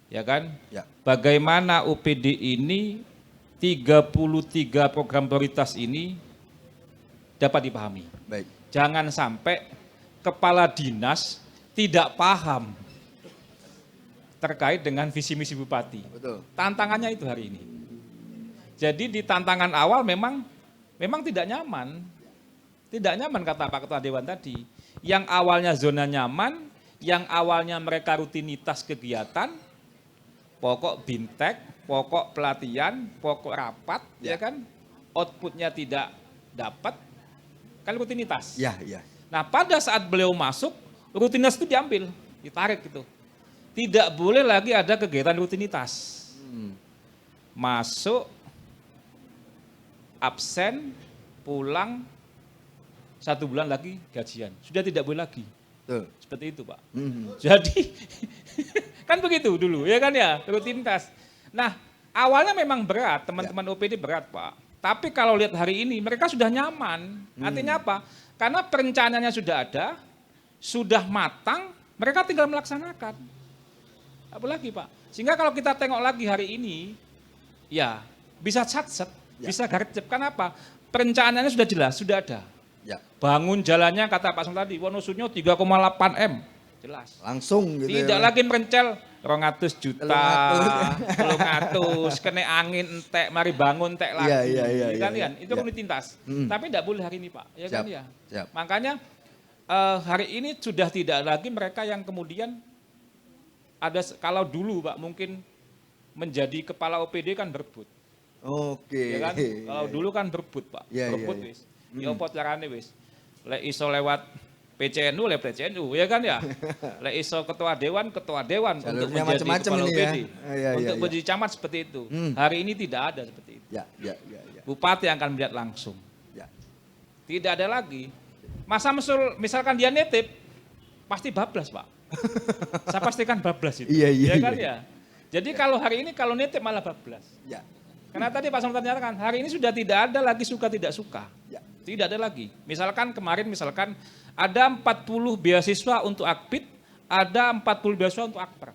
Ya kan? ya. Bagaimana OPD ini 33 program prioritas ini dapat dipahami. Baik. Jangan sampai kepala dinas tidak paham terkait dengan visi misi bupati. Betul. Tantangannya itu hari ini. Jadi di tantangan awal memang tidak nyaman. Tidak nyaman kata Pak Ketua Dewan tadi. Yang awalnya zona nyaman, yang awalnya mereka rutinitas kegiatan, pokok bintek, pokok pelatihan, pokok rapat, ya kan? Outputnya tidak dapat, kan rutinitas. Ya, ya. Nah pada saat beliau masuk, rutinitas itu diambil, ditarik gitu. Tidak boleh lagi ada kegiatan rutinitas. Masuk, absen, pulang, 1 bulan lagi gajian. Sudah tidak boleh lagi. Betul. Seperti itu Pak. Mhm. Jadi kan begitu dulu ya kan ya, rutinitas. Nah awalnya memang berat, teman-teman OPD berat Pak. Tapi kalau lihat hari ini mereka sudah nyaman. Artinya apa? Karena perencanaannya sudah ada, sudah matang, mereka tinggal melaksanakan. Apalagi Pak. Sehingga kalau kita tengok lagi hari ini, ya bisa satset, bisa garcep. Kenapa? Perencanaannya sudah jelas, sudah ada. Ya. Bangun jalannya kata Pak Sam tadi, Wonosunyo 3,8 M. Jelas. Langsung gitu. Tidak ya. lagi merencel 200 juta, 300, kena angin entek, mari bangun entek lagi. Iya, iya, iya, kan, iya, kan? Itu iya. rutinitas. Hmm. Tapi tidak boleh hari ini Pak, ya kan Siap, ya. siap. Makanya hari ini sudah tidak lagi mereka yang kemudian ada, kalau dulu Pak mungkin menjadi kepala OPD kan berebut. Oke. Ya kan? Kalau dulu kan berebut Pak, Iya, iya, berebut iya. wis. Ya apa carane wis. Lek iso lewat PCNU, lewat PCNU, ya kan ya. Lek iso ketua dewan untuk Jalurnya menjadi macam-macam kepala ini ya. OPD. Iya, Untuk iya. menjadi camat seperti itu. Hmm. Hari ini tidak ada seperti itu. Ya, ya, ya, ya. Bupati yang akan melihat langsung. Ya. Tidak ada lagi. Mas Samsul, misalkan dia nitip, pasti bablas Pak. Saya pastikan bablas itu. Iya, iya, Ya kan iya. ya. Jadi kalau hari ini kalau nitip malah bablas. Ya. Karena tadi Pak Samsul nyatakan, hari ini sudah tidak ada lagi suka tidak suka. Ya. Tidak ada lagi. Misalkan kemarin ada 40 beasiswa untuk Akpit, ada 40 beasiswa untuk Akper.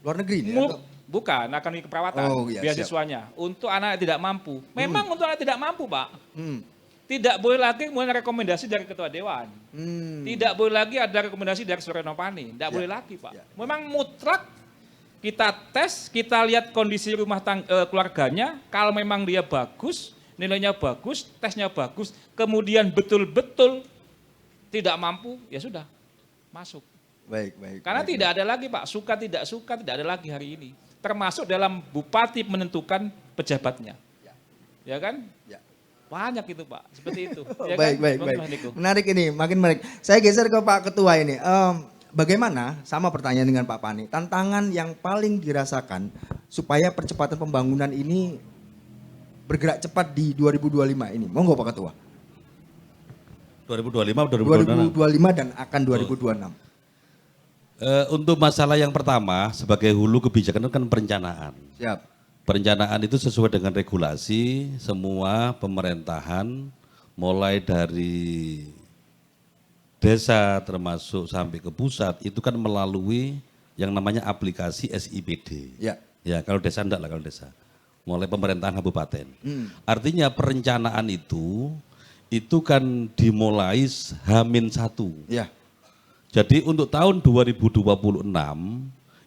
Luar negeri nih? Mul- Bukan, akademi keperawatan, Oh, iya, beasiswanya. Untuk anak yang tidak mampu. Memang untuk anak tidak mampu Pak. Hmm. Tidak boleh lagi mulai rekomendasi dari Ketua Dewan. Hmm. Tidak boleh lagi ada rekomendasi dari Surya Nopani. Tidak Ya. boleh lagi Pak. Ya. Memang mutlak kita tes, kita lihat kondisi keluarganya, kalau memang dia bagus, nilainya bagus, tesnya bagus, kemudian betul-betul tidak mampu, ya sudah, masuk. Baik, baik. Karena baik, tidak ada lagi Pak, suka tidak ada lagi hari ini. Termasuk dalam bupati menentukan pejabatnya. Ya kan? Ya. Banyak itu Pak, seperti itu. Ya Baik, kan? baik, Bang baik. Niko. Menarik ini, makin menarik. Saya geser ke Pak Ketua ini. Bagaimana, sama pertanyaan dengan Pak Pani, tantangan yang paling dirasakan supaya percepatan pembangunan ini bergerak cepat di 2025 ini? Monggo Pak Ketua. 2025 atau 2026? 2025 dan akan 2026. Untuk masalah yang pertama, sebagai hulu kebijakan itu kan perencanaan. Siap. Perencanaan itu sesuai dengan regulasi, semua pemerintahan mulai dari desa termasuk sampai ke pusat itu kan melalui yang namanya aplikasi SIPD. Ya. Ya, kalau desa enggak lah kalau desa. Mulai pemerintahan kabupaten. Artinya perencanaan itu kan dimulai H-1. Ya. Jadi untuk tahun 2026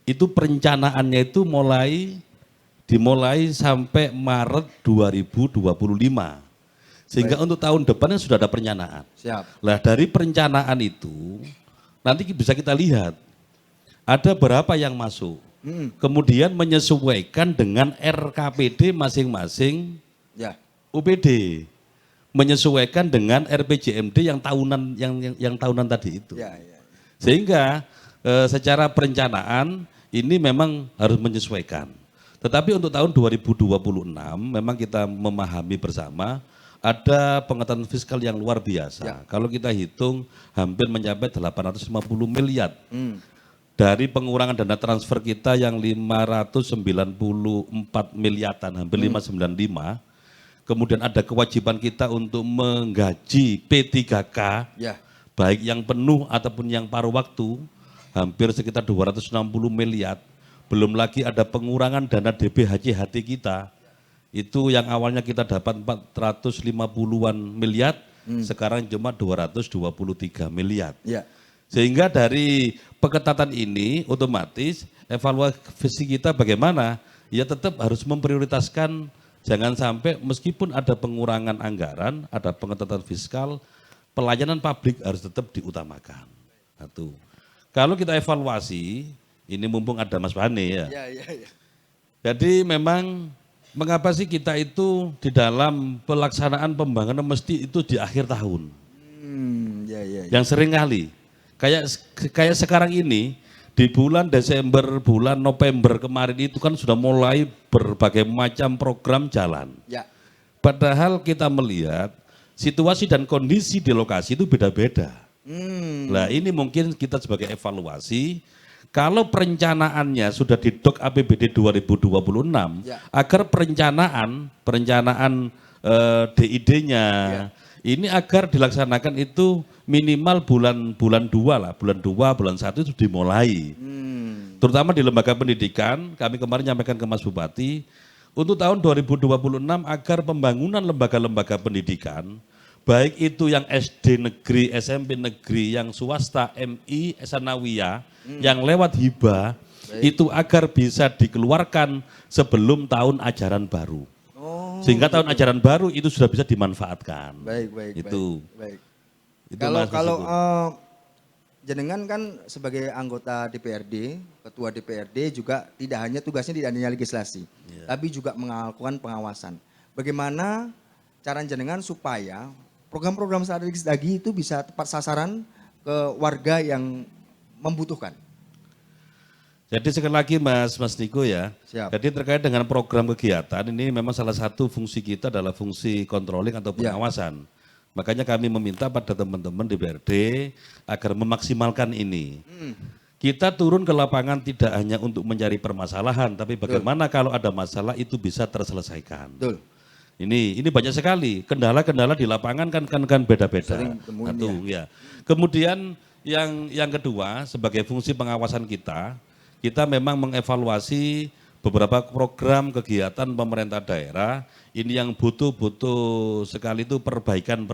itu perencanaannya itu dimulai sampai Maret 2025. Sehingga untuk tahun depannya sudah ada perencanaan. Siap. Lah dari perencanaan itu nanti bisa kita lihat ada berapa yang masuk. Kemudian menyesuaikan dengan RKPD masing-masing Ya. UPD. Menyesuaikan dengan RPJMD yang tahunan yang tahunan tadi itu. Ya, ya. Sehingga secara perencanaan ini memang harus menyesuaikan. Tetapi untuk tahun 2026 memang kita memahami bersama ada pengetahuan fiskal yang luar biasa. Ya. Kalau kita hitung hampir mencapai 850 miliar. Dari pengurangan dana transfer kita yang 594 miliaran, hampir 595. Kemudian ada kewajiban kita untuk menggaji P3K. Ya. Baik yang penuh ataupun yang paruh waktu, hampir sekitar 260 miliar. Belum lagi ada pengurangan dana DBHJHT kita. Itu yang awalnya kita dapat 450-an miliar, sekarang cuma 223 miliar. Ya. Sehingga dari pengetatan ini otomatis evaluasi kita bagaimana? Ya tetap harus memprioritaskan, jangan sampai meskipun ada pengurangan anggaran, ada pengetatan fiskal, pelayanan publik harus tetap diutamakan. Satu. Kalau kita evaluasi, ini mumpung ada Mas Bane ya. Ya, ya, ya. Jadi memang mengapa sih kita itu di dalam pelaksanaan pembangunan mesti itu di akhir tahun. Ya, ya, ya. Yang sering kali. Kayak sekarang ini di bulan Desember, bulan November kemarin itu kan sudah mulai berbagai macam program jalan. Ya. Padahal kita melihat situasi dan kondisi di lokasi itu beda-beda. Nah ini mungkin kita sebagai evaluasi, kalau perencanaannya sudah di DOK APBD 2026, Ya. agar perencanaan DID-nya ini agar dilaksanakan itu minimal bulan 2 lah, bulan 1 itu dimulai. Terutama di lembaga pendidikan, kami kemarin nyampaikan ke Mas Bupati, untuk tahun 2026 agar pembangunan lembaga-lembaga pendidikan, baik itu yang SD negeri, SMP negeri, yang swasta, MI, Sanawiyah, yang lewat hibah, itu agar bisa dikeluarkan sebelum tahun ajaran baru. Sehingga tahun ajaran baru itu sudah bisa dimanfaatkan. Baik, baik. Itu. Baik. Itu Kalau Mas kalau Meskipun. jenengan kan sebagai anggota DPRD, ketua DPRD juga tidak hanya tugasnya tidak hanya legislasi, tapi juga melakukan pengawasan. Bagaimana cara jenengan supaya program-program strategis lagi itu bisa tepat sasaran ke warga yang membutuhkan? Jadi sekali lagi Mas Niko ya, Siap. jadi terkait dengan program kegiatan ini memang salah satu fungsi kita adalah fungsi controlling atau pengawasan. Makanya kami meminta pada teman-teman DPRD agar memaksimalkan ini. Kita turun ke lapangan tidak hanya untuk mencari permasalahan, tapi bagaimana kalau ada masalah itu bisa terselesaikan. Betul. Ini banyak sekali kendala-kendala di lapangan kan beda-beda. Sering temuin, Satu, ya. Kemudian yang kedua sebagai fungsi pengawasan kita memang mengevaluasi beberapa program kegiatan pemerintah daerah ini yang butuh sekali itu perbaikan.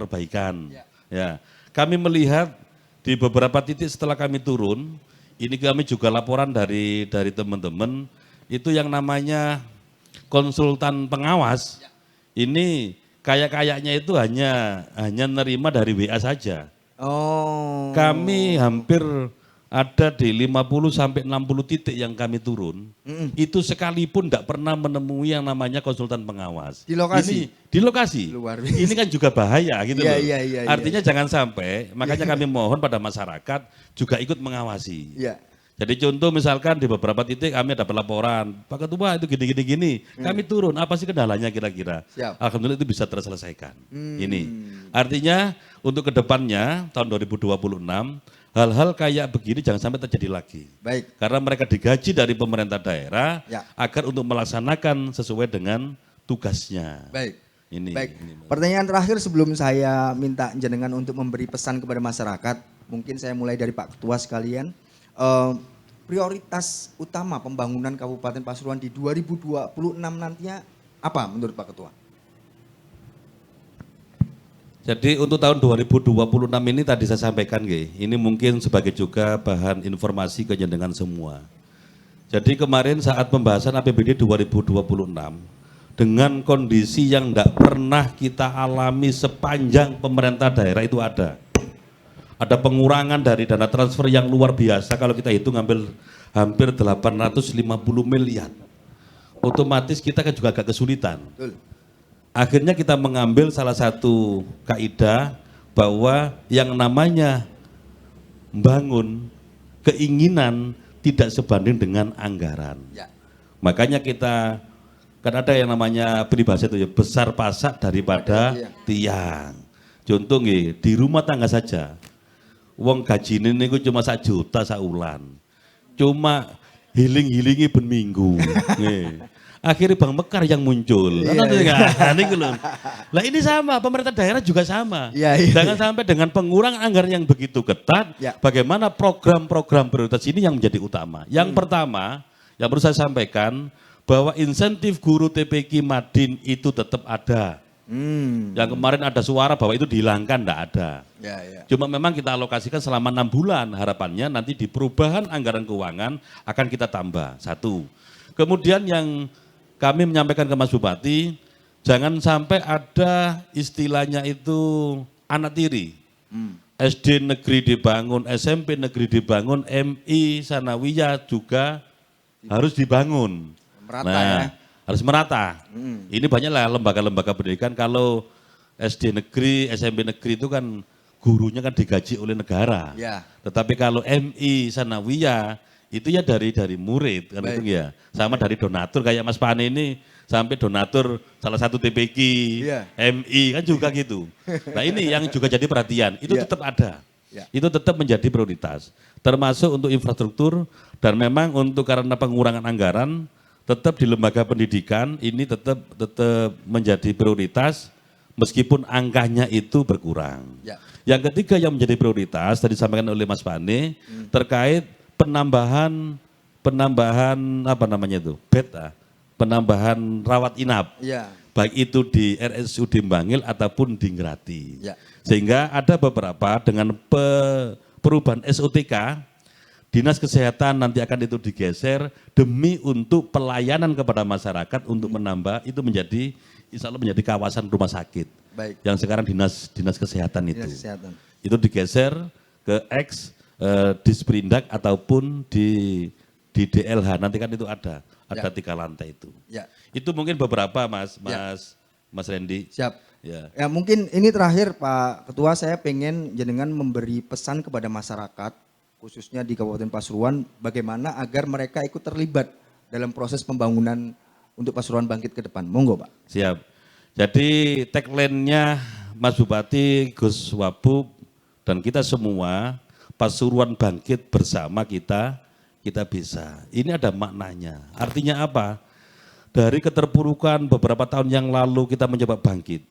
Ya. Kami melihat di beberapa titik setelah kami turun ini kami juga laporan dari teman-teman, itu yang namanya konsultan pengawas, ini kayaknya itu hanya nerima dari WA saja. Oh. Kami hampir ada di 50 sampai 60 titik yang kami turun, itu sekalipun tidak pernah menemui yang namanya konsultan pengawas. Di lokasi? Di lokasi. Luar biasa. Ini kan juga bahaya gitu loh. Iya, Artinya jangan sampai, makanya kami mohon pada masyarakat juga ikut mengawasi. Iya. Jadi contoh misalkan di beberapa titik kami ada pelaporan, Pak Ketua itu gini, kami turun, apa sih kendalanya kira-kira? Siap. Alhamdulillah itu bisa terselesaikan. Ini artinya untuk kedepannya tahun 2026 hal-hal kayak begini jangan sampai terjadi lagi. Baik. Karena mereka digaji dari pemerintah daerah Ya. agar untuk melaksanakan sesuai dengan tugasnya. Baik. Ini. Baik. Pertanyaan terakhir sebelum saya minta jenengan untuk memberi pesan kepada masyarakat, mungkin saya mulai dari Pak Ketua sekalian. Prioritas utama pembangunan Kabupaten Pasuruan di 2026 nantinya apa menurut Pak Ketua? Jadi untuk tahun 2026 ini tadi saya sampaikan, ini mungkin sebagai juga bahan informasi ke jenengan semua. Jadi kemarin saat pembahasan APBD 2026, dengan kondisi yang tidak pernah kita alami sepanjang pemerintah daerah itu ada. Ada pengurangan dari dana transfer yang luar biasa, kalau kita hitung hampir 850 miliar. Otomatis kita kan juga agak kesulitan. Betul. Akhirnya kita mengambil salah satu kaidah bahwa yang namanya membangun keinginan tidak sebanding dengan anggaran. Ya. Makanya kita kan ada yang namanya peribahasa itu ya, besar pasak daripada tiang. Contoh nggih, di rumah tangga saja. Wong gajine niku cuma 1 juta saulan. Cuma healing-healingi ben minggu. Nggih. Akhirnya Bang Mekar yang muncul. Lah ini sama, pemerintah daerah juga sama. Jangan sampai dengan pengurangan anggaran yang begitu ketat, bagaimana program-program prioritas ini yang menjadi utama. Yang pertama, yang perlu saya sampaikan, bahwa insentif guru TPQ Madin itu tetap ada. Yang kemarin ada suara bahwa itu dihilangkan, enggak ada. Cuma memang kita alokasikan selama 6 bulan, harapannya nanti di perubahan anggaran keuangan akan kita tambah, 1. Kemudian yang kami menyampaikan ke Mas Bupati, jangan sampai ada istilahnya itu anak tiri. SD negeri dibangun, SMP negeri dibangun, MI Sanawiyah juga harus dibangun. Merata ya. Harus merata. Ini banyaklah lembaga-lembaga pendidikan, kalau SD negeri, SMP negeri itu kan gurunya kan digaji oleh negara. Tetapi kalau MI Sanawiyah itu ya dari murid kan. Itu ya. Sama dari donatur kayak Mas Pane ini sampai donatur salah satu TPQ, MI kan juga gitu. Nah ini yang juga jadi perhatian, itu tetap ada. Itu tetap menjadi prioritas. Termasuk untuk infrastruktur dan memang untuk karena pengurangan anggaran tetap di lembaga pendidikan ini tetap menjadi prioritas meskipun angkanya itu berkurang. Yang ketiga yang menjadi prioritas tadi disampaikan oleh Mas Pane terkait penambahan apa namanya itu bed, penambahan rawat inap, baik itu di RSUD Bangil ataupun di Ngrati. Sehingga ada beberapa dengan perubahan SOTK, Dinas Kesehatan nanti akan itu digeser demi untuk pelayanan kepada masyarakat untuk menambah itu menjadi insya Allah menjadi kawasan rumah sakit. Yang sekarang dinas kesehatan itu. Itu digeser ke Disperindak ataupun di DLH, nanti kan itu ada 3 lantai itu. Itu mungkin beberapa Mas Randy. Siap. Ya mungkin ini terakhir Pak Ketua, saya pengen jenengan memberi pesan kepada masyarakat khususnya di Kabupaten Pasuruan bagaimana agar mereka ikut terlibat dalam proses pembangunan untuk Pasuruan bangkit ke depan. Monggo Pak. Siap. Jadi tagline-nya Mas Bupati, Gus Wabub dan kita semua, Pasuruan bangkit bersama kita bisa. Ini ada maknanya. Artinya apa? Dari keterpurukan beberapa tahun yang lalu kita mencoba bangkit.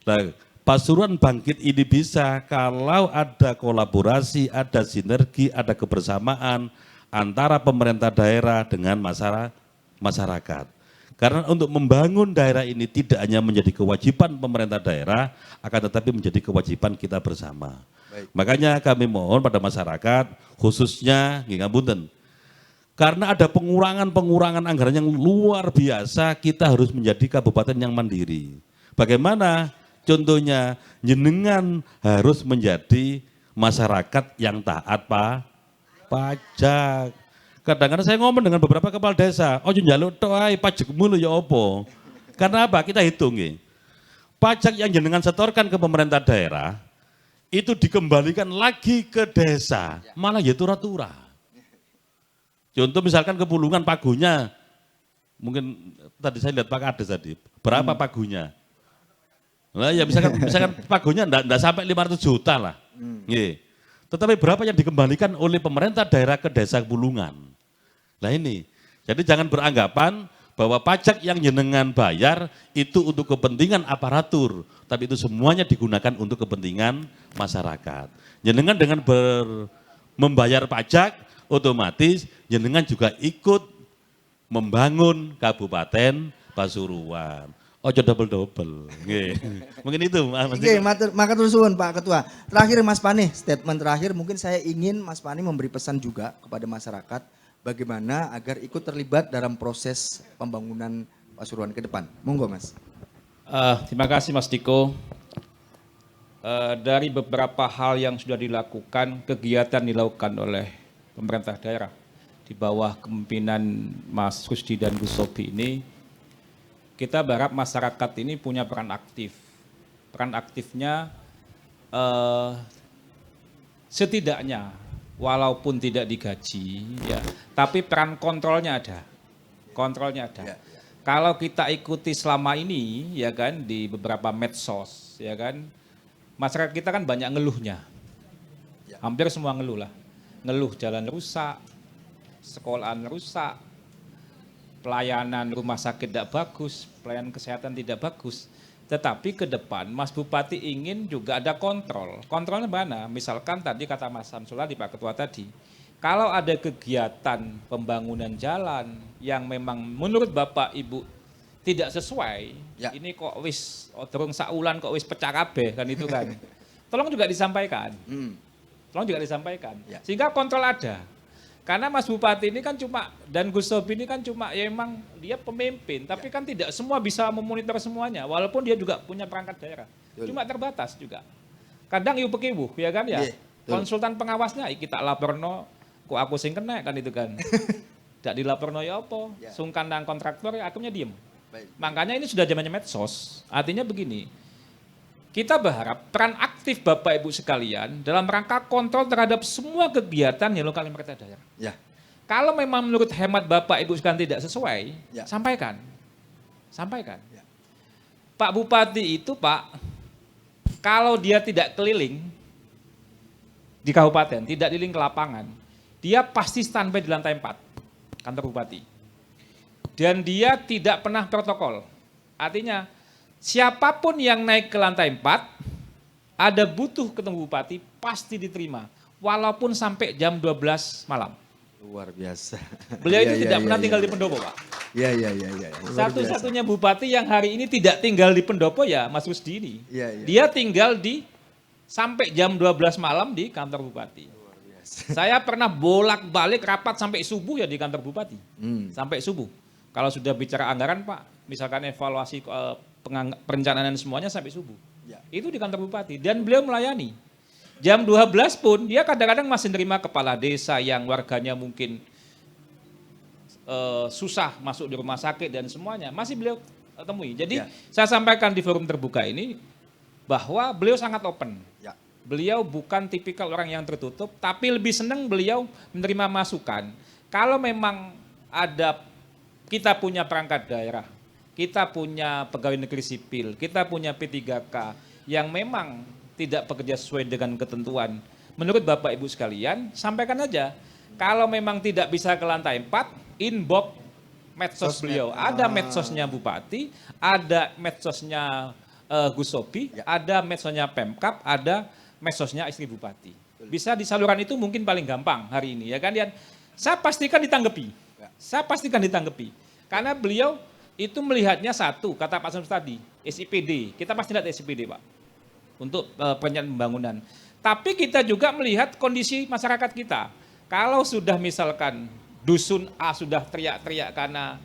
Nah, Pasuruan bangkit ini bisa kalau ada kolaborasi, ada sinergi, ada kebersamaan antara pemerintah daerah dengan masyarakat. Karena untuk membangun daerah ini tidak hanya menjadi kewajiban pemerintah daerah, akan tetapi menjadi kewajiban kita bersama. Baik. Makanya kami mohon pada masyarakat, khususnya nggih ngapunten, karena ada pengurangan anggaran yang luar biasa, kita harus menjadi kabupaten yang mandiri. Bagaimana? Contohnya, jenengan harus menjadi masyarakat yang taat pajak. Kadang-kadang saya ngomong dengan beberapa kepala desa, oh njaluk tok ae pajakmu lho ya apa? Karena apa? Kita hitung nggih. Pajak yang jenengan setorkan ke pemerintah daerah itu dikembalikan lagi ke desa, malah ya turah-turah. Contoh misalkan Kepulungan pagunya, mungkin tadi saya lihat Pak Kades tadi, berapa pagunya? Nah ya misalkan pagunya enggak sampai 500 juta lah. Nggih. Tetapi berapa yang dikembalikan oleh pemerintah daerah ke desa Kepulungan? Nah ini, jadi jangan beranggapan bahwa pajak yang jenengan bayar itu untuk kepentingan aparatur, tapi itu semuanya digunakan untuk kepentingan masyarakat. Jenengan dengan membayar pajak, otomatis jenengan juga ikut membangun Kabupaten Pasuruan. Ojo double-double. Mungkin itu Mas. Oke, matur suwun Pak Ketua. Terakhir Mas Pani, statement terakhir mungkin saya ingin Mas Pani memberi pesan juga kepada masyarakat bagaimana agar ikut terlibat dalam proses pembangunan Pasuruan ke depan. Monggo Mas. Terima kasih Mas Diko. Dari beberapa hal yang sudah dilakukan, kegiatan dilakukan oleh pemerintah daerah di bawah kepemimpinan Mas Rusdi dan Gus Sobi ini, kita berharap masyarakat ini punya peran aktif. Peran aktifnya setidaknya walaupun tidak digaji, ya, tapi peran kontrolnya ada. Kontrolnya ada. Kalau kita ikuti selama ini, ya kan, di beberapa medsos, ya kan, masyarakat kita kan banyak ngeluhnya. Hampir semua ngeluh lah. Ngeluh jalan rusak, sekolahan rusak, pelayanan rumah sakit tidak bagus, pelayanan kesehatan tidak bagus. Tetapi ke depan Mas Bupati ingin juga ada kontrol. Kontrolnya mana? Misalkan tadi kata Mas Samsuladi, Pak Ketua tadi, kalau ada kegiatan pembangunan jalan yang memang menurut Bapak Ibu tidak sesuai, ini kok wis durung saulan kok wis pecah kabeh kan itu kan. Tolong juga disampaikan. Tolong juga disampaikan. Sehingga kontrol ada. Karena Mas Bupati ini kan cuma, dan Gus Sobi ini kan cuma, ya emang dia pemimpin, tapi kan tidak semua bisa memonitor semuanya, walaupun dia juga punya perangkat daerah. Cuma terbatas juga. Kadang ibu pekibu, ya kan ya, konsultan pengawasnya, kita laporno, kok aku sing kena kan itu kan. Tidak dilaporno ya apa, sungkan dan kontraktor, ya akhirnya diem. Makanya ini sudah zamannya medsos, artinya begini, kita berharap peran aktif Bapak Ibu sekalian dalam rangka kontrol terhadap semua kegiatan yang lokal pemerintah daerah. Kalau memang menurut hemat Bapak Ibu sekalian tidak sesuai, sampaikan. Sampaikan. Pak Bupati itu Pak, kalau dia tidak keliling di kabupaten, tidak keliling ke lapangan, dia pasti standby di lantai 4 kantor Bupati. Dan dia tidak pernah protokol. Artinya, siapapun yang naik ke lantai 4, ada butuh ketemu Bupati, pasti diterima. Walaupun sampai jam 12 malam. Luar biasa. Beliau itu tidak pernah tinggal di Pendopo, Pak. Iya. Satu-satunya Bupati yang hari ini tidak tinggal di Pendopo ya Mas Rusdi ini. Dia tinggal di sampai jam 12 malam di kantor Bupati. Saya pernah bolak-balik rapat sampai subuh ya di kantor Bupati. Sampai subuh. Kalau sudah bicara anggaran Pak, misalkan evaluasi perencanaan semuanya sampai subuh. Itu di kantor Bupati dan beliau melayani. Jam 12 pun dia kadang-kadang masih nerima kepala desa yang warganya mungkin susah masuk di rumah sakit dan semuanya. Masih beliau temui. Jadi saya sampaikan di forum terbuka ini bahwa beliau sangat open. Beliau bukan tipikal orang yang tertutup, tapi lebih senang beliau menerima masukan. Kalau memang ada, kita punya perangkat daerah, kita punya pegawai negeri sipil, kita punya P3K yang memang tidak bekerja sesuai dengan ketentuan. Menurut Bapak Ibu sekalian, sampaikan aja. Kalau memang tidak bisa ke lantai 4, inbox medsos beliau. Ada medsosnya Bupati, ada medsosnya Gus Sobi, ada medsosnya Pemkab, ada medsosnya istri Bupati. Bisa di saluran itu mungkin paling gampang hari ini ya kan. Saya pastikan ditanggapi. Saya pastikan ditanggapi. Karena beliau itu melihatnya satu, kata Pak Samsul tadi, SIPD. Kita pasti lihat SIPD, Pak, untuk perencanaan pembangunan. Tapi kita juga melihat kondisi masyarakat kita. Kalau sudah misalkan dusun A sudah teriak-teriak karena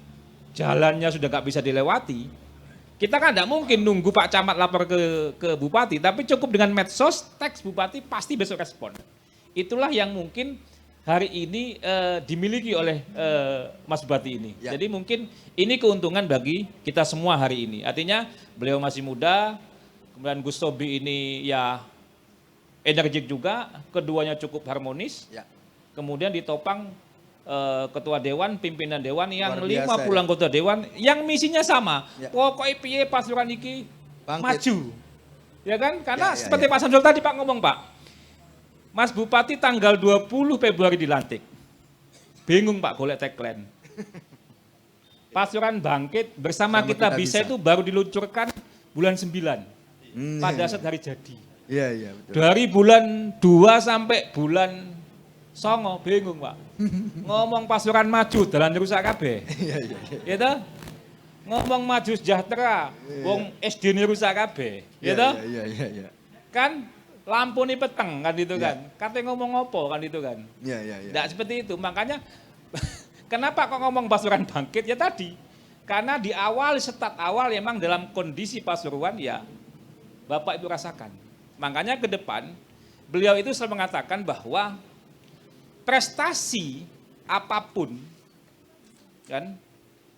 jalannya sudah nggak bisa dilewati, kita kan tidak mungkin nunggu Pak Camat lapor ke Bupati, tapi cukup dengan medsos, teks Bupati pasti besok respon. Itulah yang mungkin hari ini dimiliki oleh Mas Bupati ini. Ya. Jadi mungkin ini keuntungan bagi kita semua hari ini. Artinya beliau masih muda, kemudian Gus Tobi ini ya energik juga, keduanya cukup harmonis. Ya. Kemudian ditopang ketua dewan, pimpinan dewan yang Luar biasa, 50 anggota dewan yang misinya sama. Ya. Pokoknya piye pasukan iki Bangkit. maju. Ya kan? Karena Ya, ya, seperti ya. Pak Samsul tadi Pak ngomong, Pak. Mas Bupati tanggal 20 Februari dilantik. Bingung Pak golek tagline. Pasukan bangkit bersama kita bisa itu baru diluncurkan bulan 9. Pada saat hari jadi. Iya, iya, betul. Dari bulan 2 sampai bulan Songo, bingung Pak. Ngomong pasukan maju, dalan rusak kabeh. Iya, iya, iya. Ya toh? Ngomong maju sejahtera, wong SD ini rusak kabeh. Ya toh? Iya, iya, iya. Kan lampu nih peteng kan itu kan. Katanya ngomong apa kan itu kan. Iya, iya, iya. Tidak seperti itu. Makanya kenapa kok ngomong pasukan bangkit ya tadi? Karena di awal, start awal memang dalam kondisi Pasuruan ya Bapak itu rasakan. Makanya ke depan beliau itu selalu mengatakan bahwa prestasi apapun kan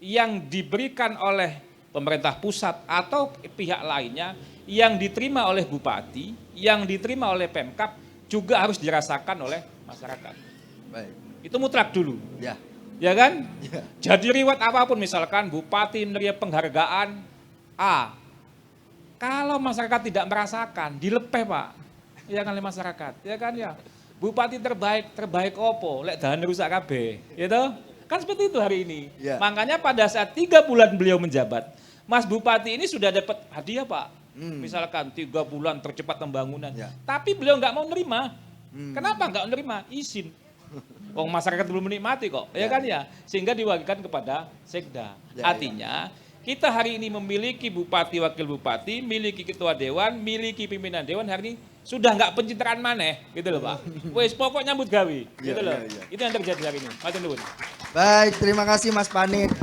yang diberikan oleh pemerintah pusat atau pihak lainnya yang diterima oleh bupati, yang diterima oleh Pemkab juga harus dirasakan oleh masyarakat. Baik. Itu mutlak dulu. Ya. Ya kan? Ya. Jadi riwayat apapun misalkan bupati menerima penghargaan A. Kalau masyarakat tidak merasakan, dilepeh Pak. Ya kan oleh masyarakat. Ya kan ya. Bupati terbaik opo, lek dalan rusak kabeh. Gitu? Kan seperti itu hari ini. Ya. Makanya pada saat 3 bulan beliau menjabat, Mas Bupati ini sudah dapat hadiah Pak. Misalkan 3 bulan tercepat pembangunan. Ya. Tapi beliau nggak mau nerima. Kenapa nggak menerima? Izin. Wong masyarakat belum menikmati kok, ya kan ya, sehingga diwakilkan kepada Sekda. Ya, Artinya kita hari ini memiliki bupati, wakil bupati, miliki ketua dewan, miliki pimpinan dewan hari ini sudah nggak pencitraan maneh, gitu loh Pak. Wes pokok nyambut gawe, gitu loh. ya. Itu yang terjadi hari ini. Matur nuwun. Baik, terima kasih Mas Panit,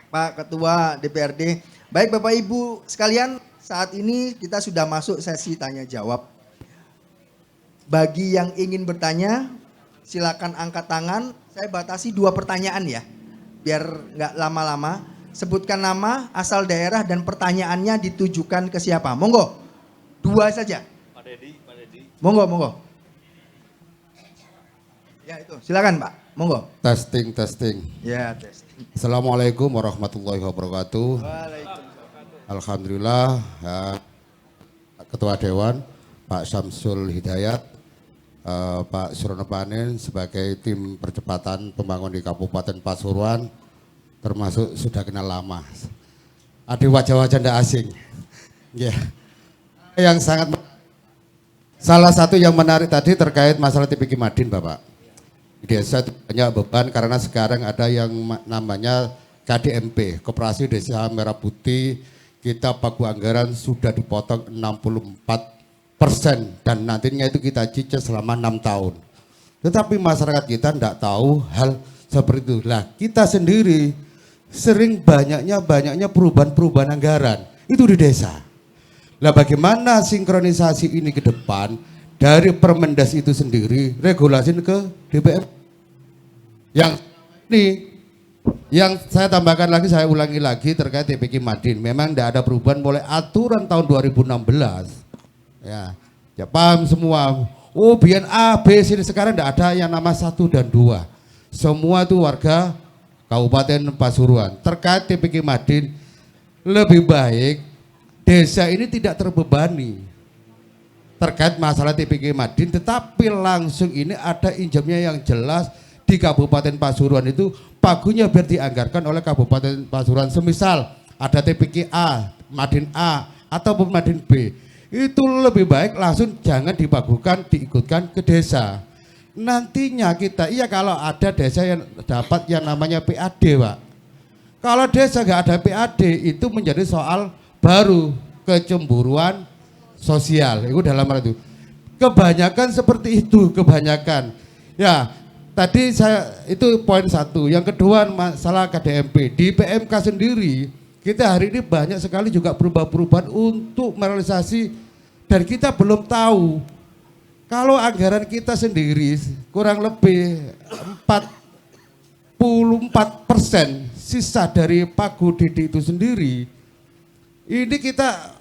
Pak Ketua DPRD. Baik Bapak Ibu sekalian, saat ini kita sudah masuk sesi tanya jawab. Bagi yang ingin bertanya, silakan angkat tangan. Saya batasi 2 pertanyaan ya, biar nggak lama-lama. Sebutkan nama, asal daerah, dan pertanyaannya ditujukan ke siapa. Monggo, 2 saja. Pak Dedi. Monggo. Ya itu, silakan Pak. Monggo. Testing. Ya, tes. Assalamualaikum warahmatullahi wabarakatuh. Waalaikumsalam. Alhamdulillah, Ketua Dewan, Pak Syamsul Hidayat, Pak Surono Panen sebagai tim percepatan pembangunan di Kabupaten Pasuruan, termasuk sudah kenal lama. Ada wajah-wajah tidak asing. Ya. Yang salah satu yang menarik tadi terkait masalah TPK Madin, Bapak. Di desa itu banyak beban karena sekarang ada yang namanya KDMP, Koperasi Desa Merah Putih. Kita pagu anggaran sudah dipotong 64% dan nantinya itu kita cicil selama 6 tahun. Tetapi masyarakat kita tidak tahu hal seperti itu. Lah kita sendiri sering banyaknya perubahan anggaran itu di desa. Lah bagaimana sinkronisasi ini ke depan dari Permendas itu sendiri regulasi ke DPR. Yang ini yang saya tambahkan lagi, saya ulangi lagi terkait TPK Madin. Memang tidak ada perubahan mulai aturan tahun 2016. Ya paham semua. Oh biar A, B, C, sekarang tidak ada yang nama 1 dan 2. Semua itu warga Kabupaten Pasuruan. Terkait TPK Madin, lebih baik desa ini tidak terbebani terkait masalah TPK Madin, tetapi langsung ini ada injamnya yang jelas di Kabupaten Pasuruan itu pagunya biar dianggarkan oleh Kabupaten Pasuruan. Semisal ada TPK A, Madin A ataupun Madin B, itu lebih baik langsung jangan dipagukan, diikutkan ke desa. Nantinya kita, iya kalau ada desa yang dapat yang namanya PAD Pak, Kalau desa nggak ada PAD itu menjadi soal baru, kecemburuan sosial. Itu dalam hal itu. Kebanyakan seperti itu, kebanyakan. Ya, tadi saya itu poin satu. Yang kedua masalah KDMP. Di PMK sendiri kita hari ini banyak sekali juga perubahan-perubahan untuk merealisasi dan kita belum tahu kalau anggaran kita sendiri kurang lebih 44% sisa dari Pagu Didi itu sendiri. Ini kita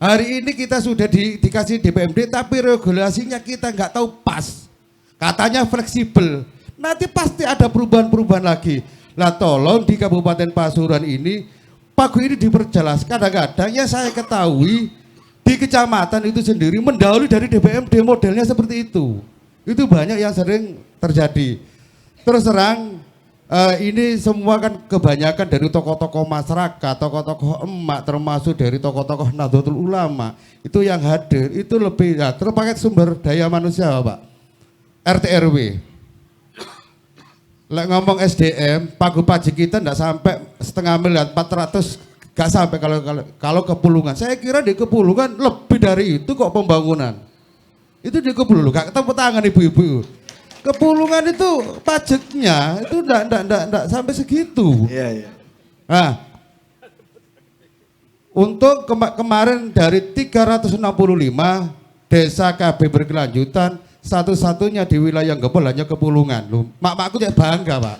hari ini kita sudah dikasih DPMD tapi regulasinya kita nggak tahu pas. Katanya fleksibel. Nanti pasti ada perubahan-perubahan lagi. Lah tolong di Kabupaten Pasuruan ini Pagu ini diperjelas. Kadang-kadang ya saya ketahui di kecamatan itu sendiri mendahului dari DPMD modelnya seperti itu. Itu banyak yang sering terjadi. Terus terang ini semua kan kebanyakan dari tokoh-tokoh masyarakat, tokoh-tokoh emak, termasuk dari tokoh-tokoh Nahdlatul Ulama itu yang hadir itu lebih ya, terpakai sumber daya manusia Pak, RT RW. Lek ngomong SDM, Pagu Paji kita enggak sampai setengah miliar, 400 enggak sampai kalau Kepulungan. Saya kira di Kepulungan lebih dari itu kok pembangunan. Itu di Kepulungan, enggak tepuk tangan ibu-ibu. Kepulungan itu pajaknya itu enggak sampai segitu. Iya, iya. Nah, untuk kemarin dari 365 desa KB berkelanjutan, satu-satunya di wilayah Gempol hanya Kepulungan. Loh, mak-makku cek bangga, Pak.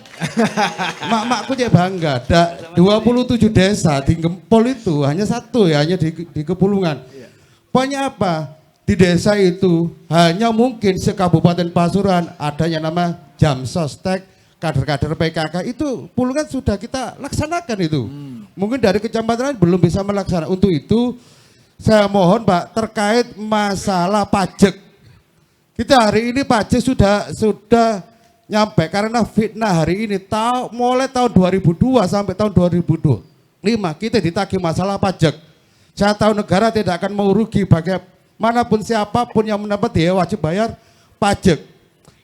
Mak-makku cek bangga. 27 desa di Gempol itu hanya satu ya, hanya di Kepulungan. Pokoknya apa? Di desa itu hanya mungkin se-Kabupaten Pasuruan ada yang nama jam sostek, kader-kader PKK itu Pulungan sudah kita laksanakan itu. Mungkin dari kecamatan lain belum bisa melaksanakan. Untuk itu saya mohon Pak terkait masalah pajak. Kita hari ini pajak sudah nyampe karena fitnah hari ini mulai tahun 2002 sampai tahun 2005 kita ditagih masalah pajak. Saya tahu negara tidak akan mau rugi bagaimanapun siapapun yang mendapat dia wajib bayar pajak.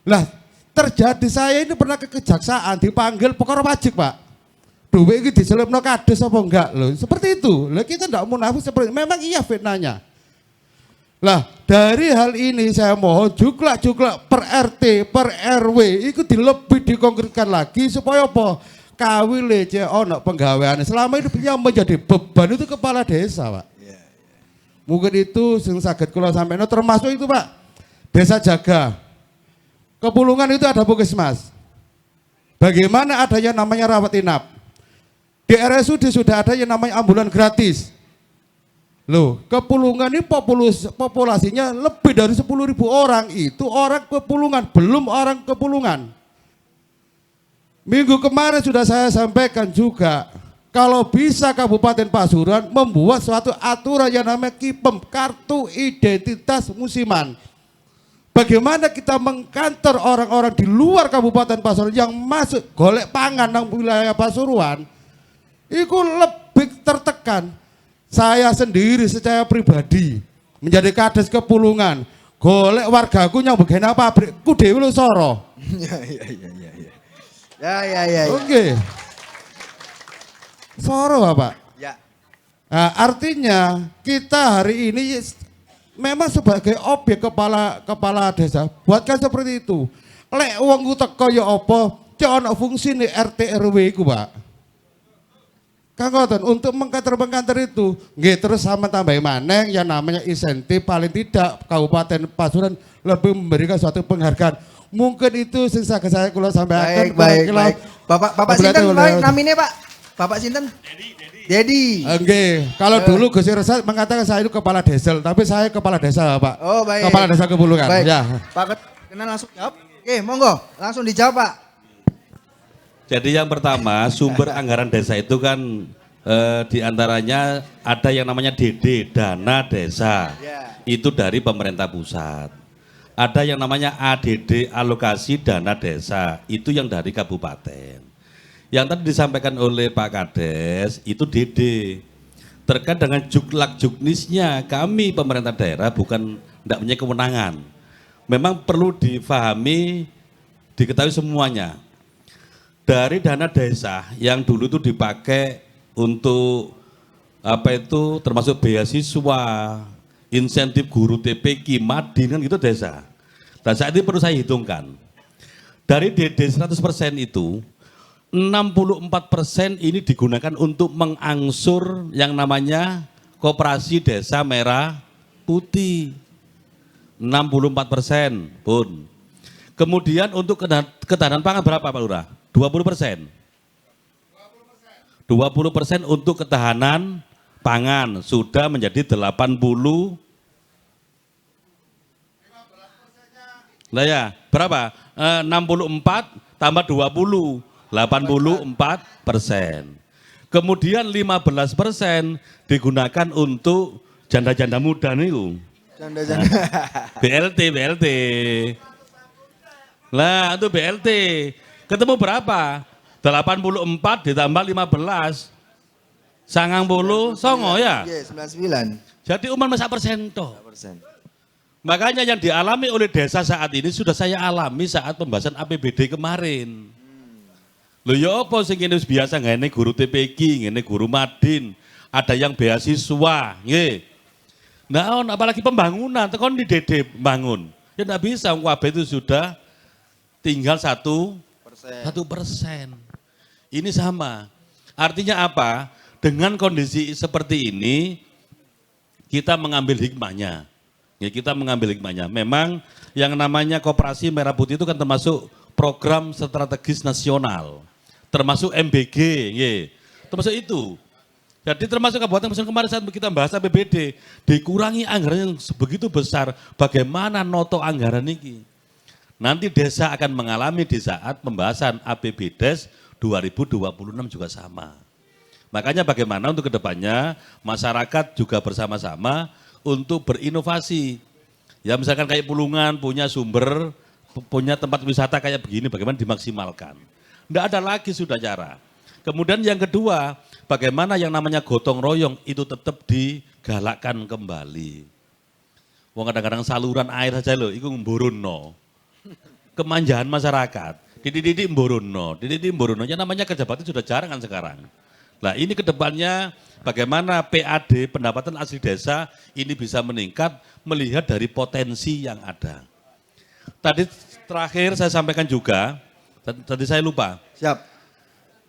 Lah terjadi saya ini pernah ke kejaksaan dipanggil perkara pajak Pak. Duit ini diselipno kades apa enggak loh. Seperti itu. Lah kita tidak munafik seperti memang iya fitnahnya. Lah dari hal ini saya mohon juklak per RT, per RW itu lebih dikonkretkan lagi supaya apa? Kawile cek ono penggawean selama ini yang menjadi beban itu kepala desa Pak. Mungkin itu sing saged kula sampaikan termasuk itu Pak. Desa Jaga. Kepulungan itu ada puskesmas. Bagaimana ada yang namanya rawat inap? Di RSUD sudah ada yang namanya ambulan gratis. Loh, Kepulungan ini populasinya lebih dari 10.000 orang. Itu orang Kepulungan, belum orang Kepulungan. Minggu kemarin sudah saya sampaikan juga, kalau bisa Kabupaten Pasuruan membuat suatu aturan yang namanya KIPEM, Kartu Identitas Musiman. Bagaimana kita mengkantor orang-orang di luar Kabupaten Pasuruan yang masuk golek pangan di wilayah Pasuruan, itu lebih tertekan. Saya sendiri secara pribadi menjadi kades Kepulungan, golek wargaku yang begini pabrik, ku dewi lu soro. Ya. Oke. Soro Bapak. Ya. Nah, artinya kita hari ini memang sebagai objek kepala desa buatkan seperti itu. Lek wong ku teko ya apa, cek ana fungsine RT RW iku, Pak. Kang Ngoten untuk mengkantor itu nggih terus sama tambah maneh yang namanya insentif paling tidak Kabupaten Pasuruan lebih memberikan suatu penghargaan. Mungkin itu sing saya kula sampaikan. Baik. Bapak sinten namine Pak? Bapak sinten? Dedi. Nggih, kalau dulu Gus Irsa mengatakan saya itu kepala desa, tapi saya kepala desa, Pak. Oh, baik. Kepala desa Kepulungan. Baik. Ya. Pak kenal langsung jawab. Oke, monggo, langsung dijawab, Pak. Jadi yang pertama sumber anggaran desa itu kan diantaranya ada yang namanya DD, dana desa. Itu dari pemerintah pusat. Ada yang namanya ADD, alokasi dana desa. Itu yang dari kabupaten. Yang tadi disampaikan oleh Pak Kades itu DD. Terkait dengan juklak juknisnya kami pemerintah daerah bukan tidak punya kewenangan. Memang perlu difahami, diketahui semuanya. dari dana desa yang dulu itu dipakai untuk apa itu termasuk beasiswa, insentif guru TPQ, Madin kan gitu desa. Dan saat ini perlu saya hitungkan. Dari DD 100% itu 64% ini digunakan untuk mengangsur yang namanya Koperasi Desa Merah Putih. 64%, Bun. Kemudian untuk ketahanan pangan berapa Pak Lurah? 20%. 20% untuk ketahanan pangan sudah menjadi 80. Lah ya, berapa? 64 tambah 20, 84%. Kemudian 15% digunakan untuk janda-janda muda nih. Janda-janda. BLT. Lah, itu BLT. Ketemu berapa? 84 ditambah 15. 90 songo ya. Iya, 99. Jadi umur masa persen toh. Persen. Makanya yang dialami oleh desa saat ini sudah saya alami saat pembahasan APBD kemarin. Loh ya apa sing kene biasa ngene guru TPQ, ngene guru Madin, ada yang beasiswa, nggih. Nah, apalagi pembangunan, tekon di DD bangun. Ya enggak bisa, kabeh itu sudah tinggal 1%. Ini sama. Artinya apa? Dengan kondisi seperti ini, kita mengambil hikmahnya. Ya, kita mengambil hikmahnya. Memang yang namanya Koperasi Merah Putih itu kan termasuk program strategis nasional. Termasuk MBG, ya. Termasuk itu. Jadi termasuk Kabupaten Pasuruan kemarin saat kita bahas APBD, dikurangi anggaran yang begitu besar, bagaimana noto anggaran ini? Nanti desa akan mengalami di saat pembahasan APBDes 2026 juga sama. Makanya bagaimana untuk kedepannya masyarakat juga bersama-sama untuk berinovasi. Ya misalkan kayak Pulungan punya sumber, punya tempat wisata kayak begini, bagaimana dimaksimalkan. Tidak ada lagi sudah cara. Kemudian yang kedua, bagaimana yang namanya gotong royong itu tetap digalakkan kembali. Wong kadang-kadang saluran air saja loh, itu mborono. Kemanjahan masyarakat. Dididik mborono, yang namanya kerja bakti sudah jarang kan sekarang. Nah ini kedepannya bagaimana PAD, pendapatan asli desa, ini bisa meningkat melihat dari potensi yang ada. Tadi terakhir saya sampaikan juga, tadi saya lupa. Siap.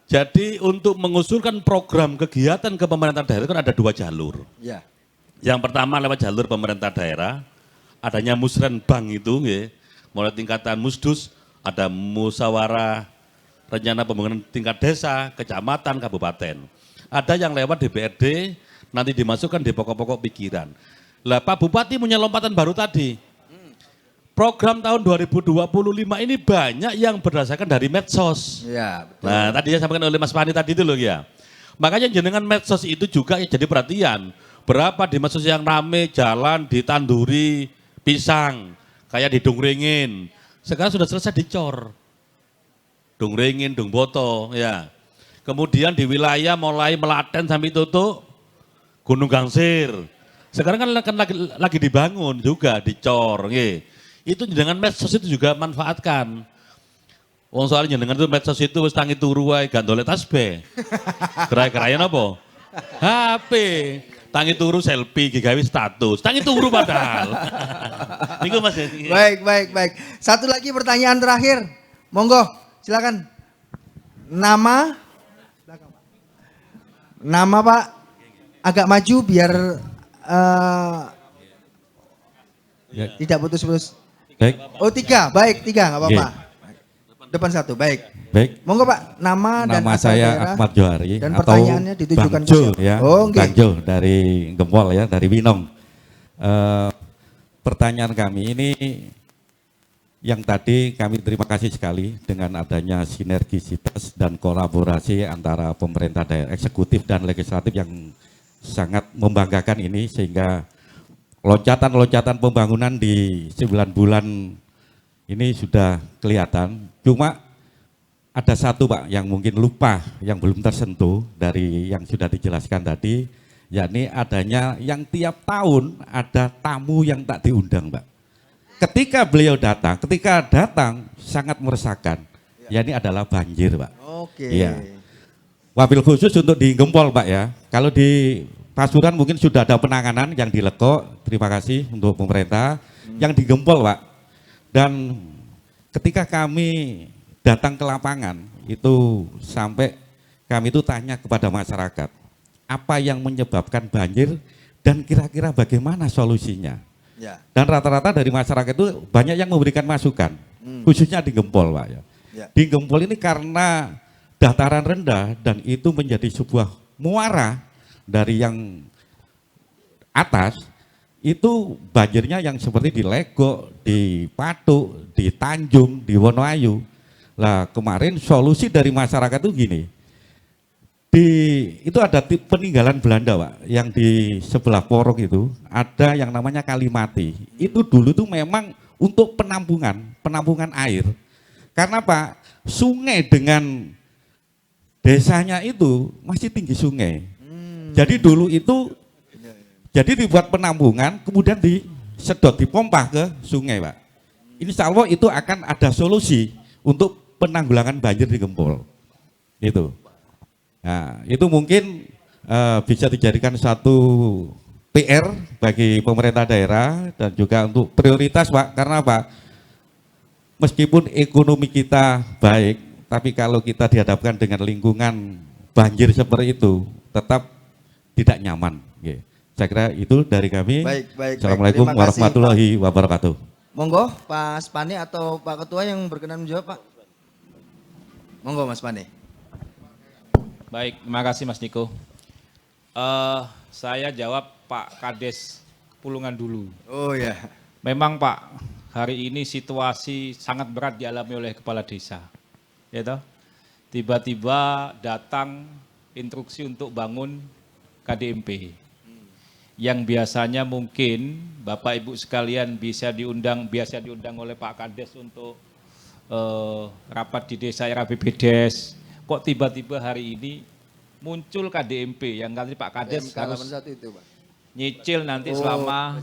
Jadi untuk mengusulkan program kegiatan ke pemerintah daerah kan ada 2 jalur. Ya. Yang pertama lewat jalur pemerintah daerah, adanya musrenbang itu, mulai tingkatan musdus, ada musyawarah rencana pembangunan tingkat desa, kecamatan, kabupaten. Ada yang lewat DPRD, nanti dimasukkan di pokok-pokok pikiran. Lah Pak Bupati punya lompatan baru tadi. Program tahun 2025 ini banyak yang berdasarkan dari medsos. Iya, betul. Nah tadi yang disampaikan oleh Mas Fani tadi itu loh ya. Makanya jenengan medsos itu juga ya jadi perhatian. Berapa di medsos yang rame jalan ditanduri pisang, kayak di Dungringin. Sekarang sudah selesai dicor. Dungringin, Dungboto ya. Kemudian di wilayah mulai Melaten sampai Tutuk, Gunung Gangsir. Sekarang kan lagi dibangun juga, dicor. Itu dengan medsos itu juga manfaatkan. Wong soalnya dengan itu medsos itu wis tangi turu wae gak ndolek tasbih. Gerai-gerayan apa? HP. Tangi turu selfie digawe status. Tangi turu padahal. Niku Mas. Baik. Satu lagi pertanyaan terakhir. Monggo, silakan. Nama Pak agak maju biar tidak putus-putus. Baik. Oh 3, baik 3 nggak apa-apa. Depan 1, baik. Baik. Monggo Pak, nama dan Nama asal saya daerah Ahmad Johari dan atau pertanyaannya ditujukan Bang ke Jo siapa? ya. Oh, okay. Bang Jo dari Gempol ya, dari Winong. Pertanyaan kami ini yang tadi kami terima kasih sekali dengan adanya sinergisitas dan kolaborasi antara pemerintah daerah eksekutif dan legislatif yang sangat membanggakan ini sehingga loncatan-loncatan pembangunan di 9 bulan ini sudah kelihatan. Cuma ada satu Pak yang mungkin lupa, yang belum tersentuh dari yang sudah dijelaskan tadi, yakni adanya yang tiap tahun ada tamu yang tak diundang Pak. Ketika beliau datang, sangat meresahkan, yakni adalah banjir Pak. Oke. Iya. Wabil khusus untuk di Gempol Pak ya. Kalau di Pasuruan mungkin sudah ada penanganan yang di Lekok, terima kasih untuk pemerintah. Yang di Gempol Pak. Dan ketika kami datang ke lapangan itu sampai kami itu tanya kepada masyarakat apa yang menyebabkan banjir dan kira-kira bagaimana solusinya. Ya. Dan rata-rata dari masyarakat itu banyak yang memberikan masukan, khususnya di Gempol Pak ya. Ya. Di Gempol ini karena dataran rendah dan itu menjadi sebuah muara dari yang atas, itu banjirnya yang seperti di Legok, di Patuk, di Tanjung, di Wonoayu. Lah kemarin solusi dari masyarakat itu gini, itu ada peninggalan Belanda Pak, yang di sebelah Porong itu ada yang namanya Kalimati. Itu dulu tuh memang untuk penampungan air. Karena Pak, sungai dengan desanya itu masih tinggi sungai. Jadi dulu itu jadi dibuat penampungan, kemudian disedot, dipompa ke sungai Pak. Insya Allah itu akan ada solusi untuk penanggulangan banjir di Gempol. Itu. Nah, itu mungkin bisa dijadikan satu PR bagi pemerintah daerah dan juga untuk prioritas Pak, karena Pak, meskipun ekonomi kita baik, tapi kalau kita dihadapkan dengan lingkungan banjir seperti itu, tetap tidak nyaman. Saya kira itu dari kami. Baik. Assalamualaikum Terima kasih, warahmatullahi wabarakatuh. Monggo Pak Spani atau Pak Ketua yang berkenan menjawab Pak. Monggo Mas Spani. Baik, terima kasih Mas Niko. Saya jawab Pak Kades Pulungan dulu. Oh ya. Memang Pak, hari ini situasi sangat berat dialami oleh kepala desa. Ya toh? Tiba-tiba datang instruksi untuk bangun KDMP. Yang biasanya mungkin Bapak Ibu sekalian biasa diundang oleh Pak Kades untuk rapat di desa era BPDes. Kok tiba-tiba hari ini muncul KDMP yang nanti Pak Kades harus itu, Pak. nyicil nanti selama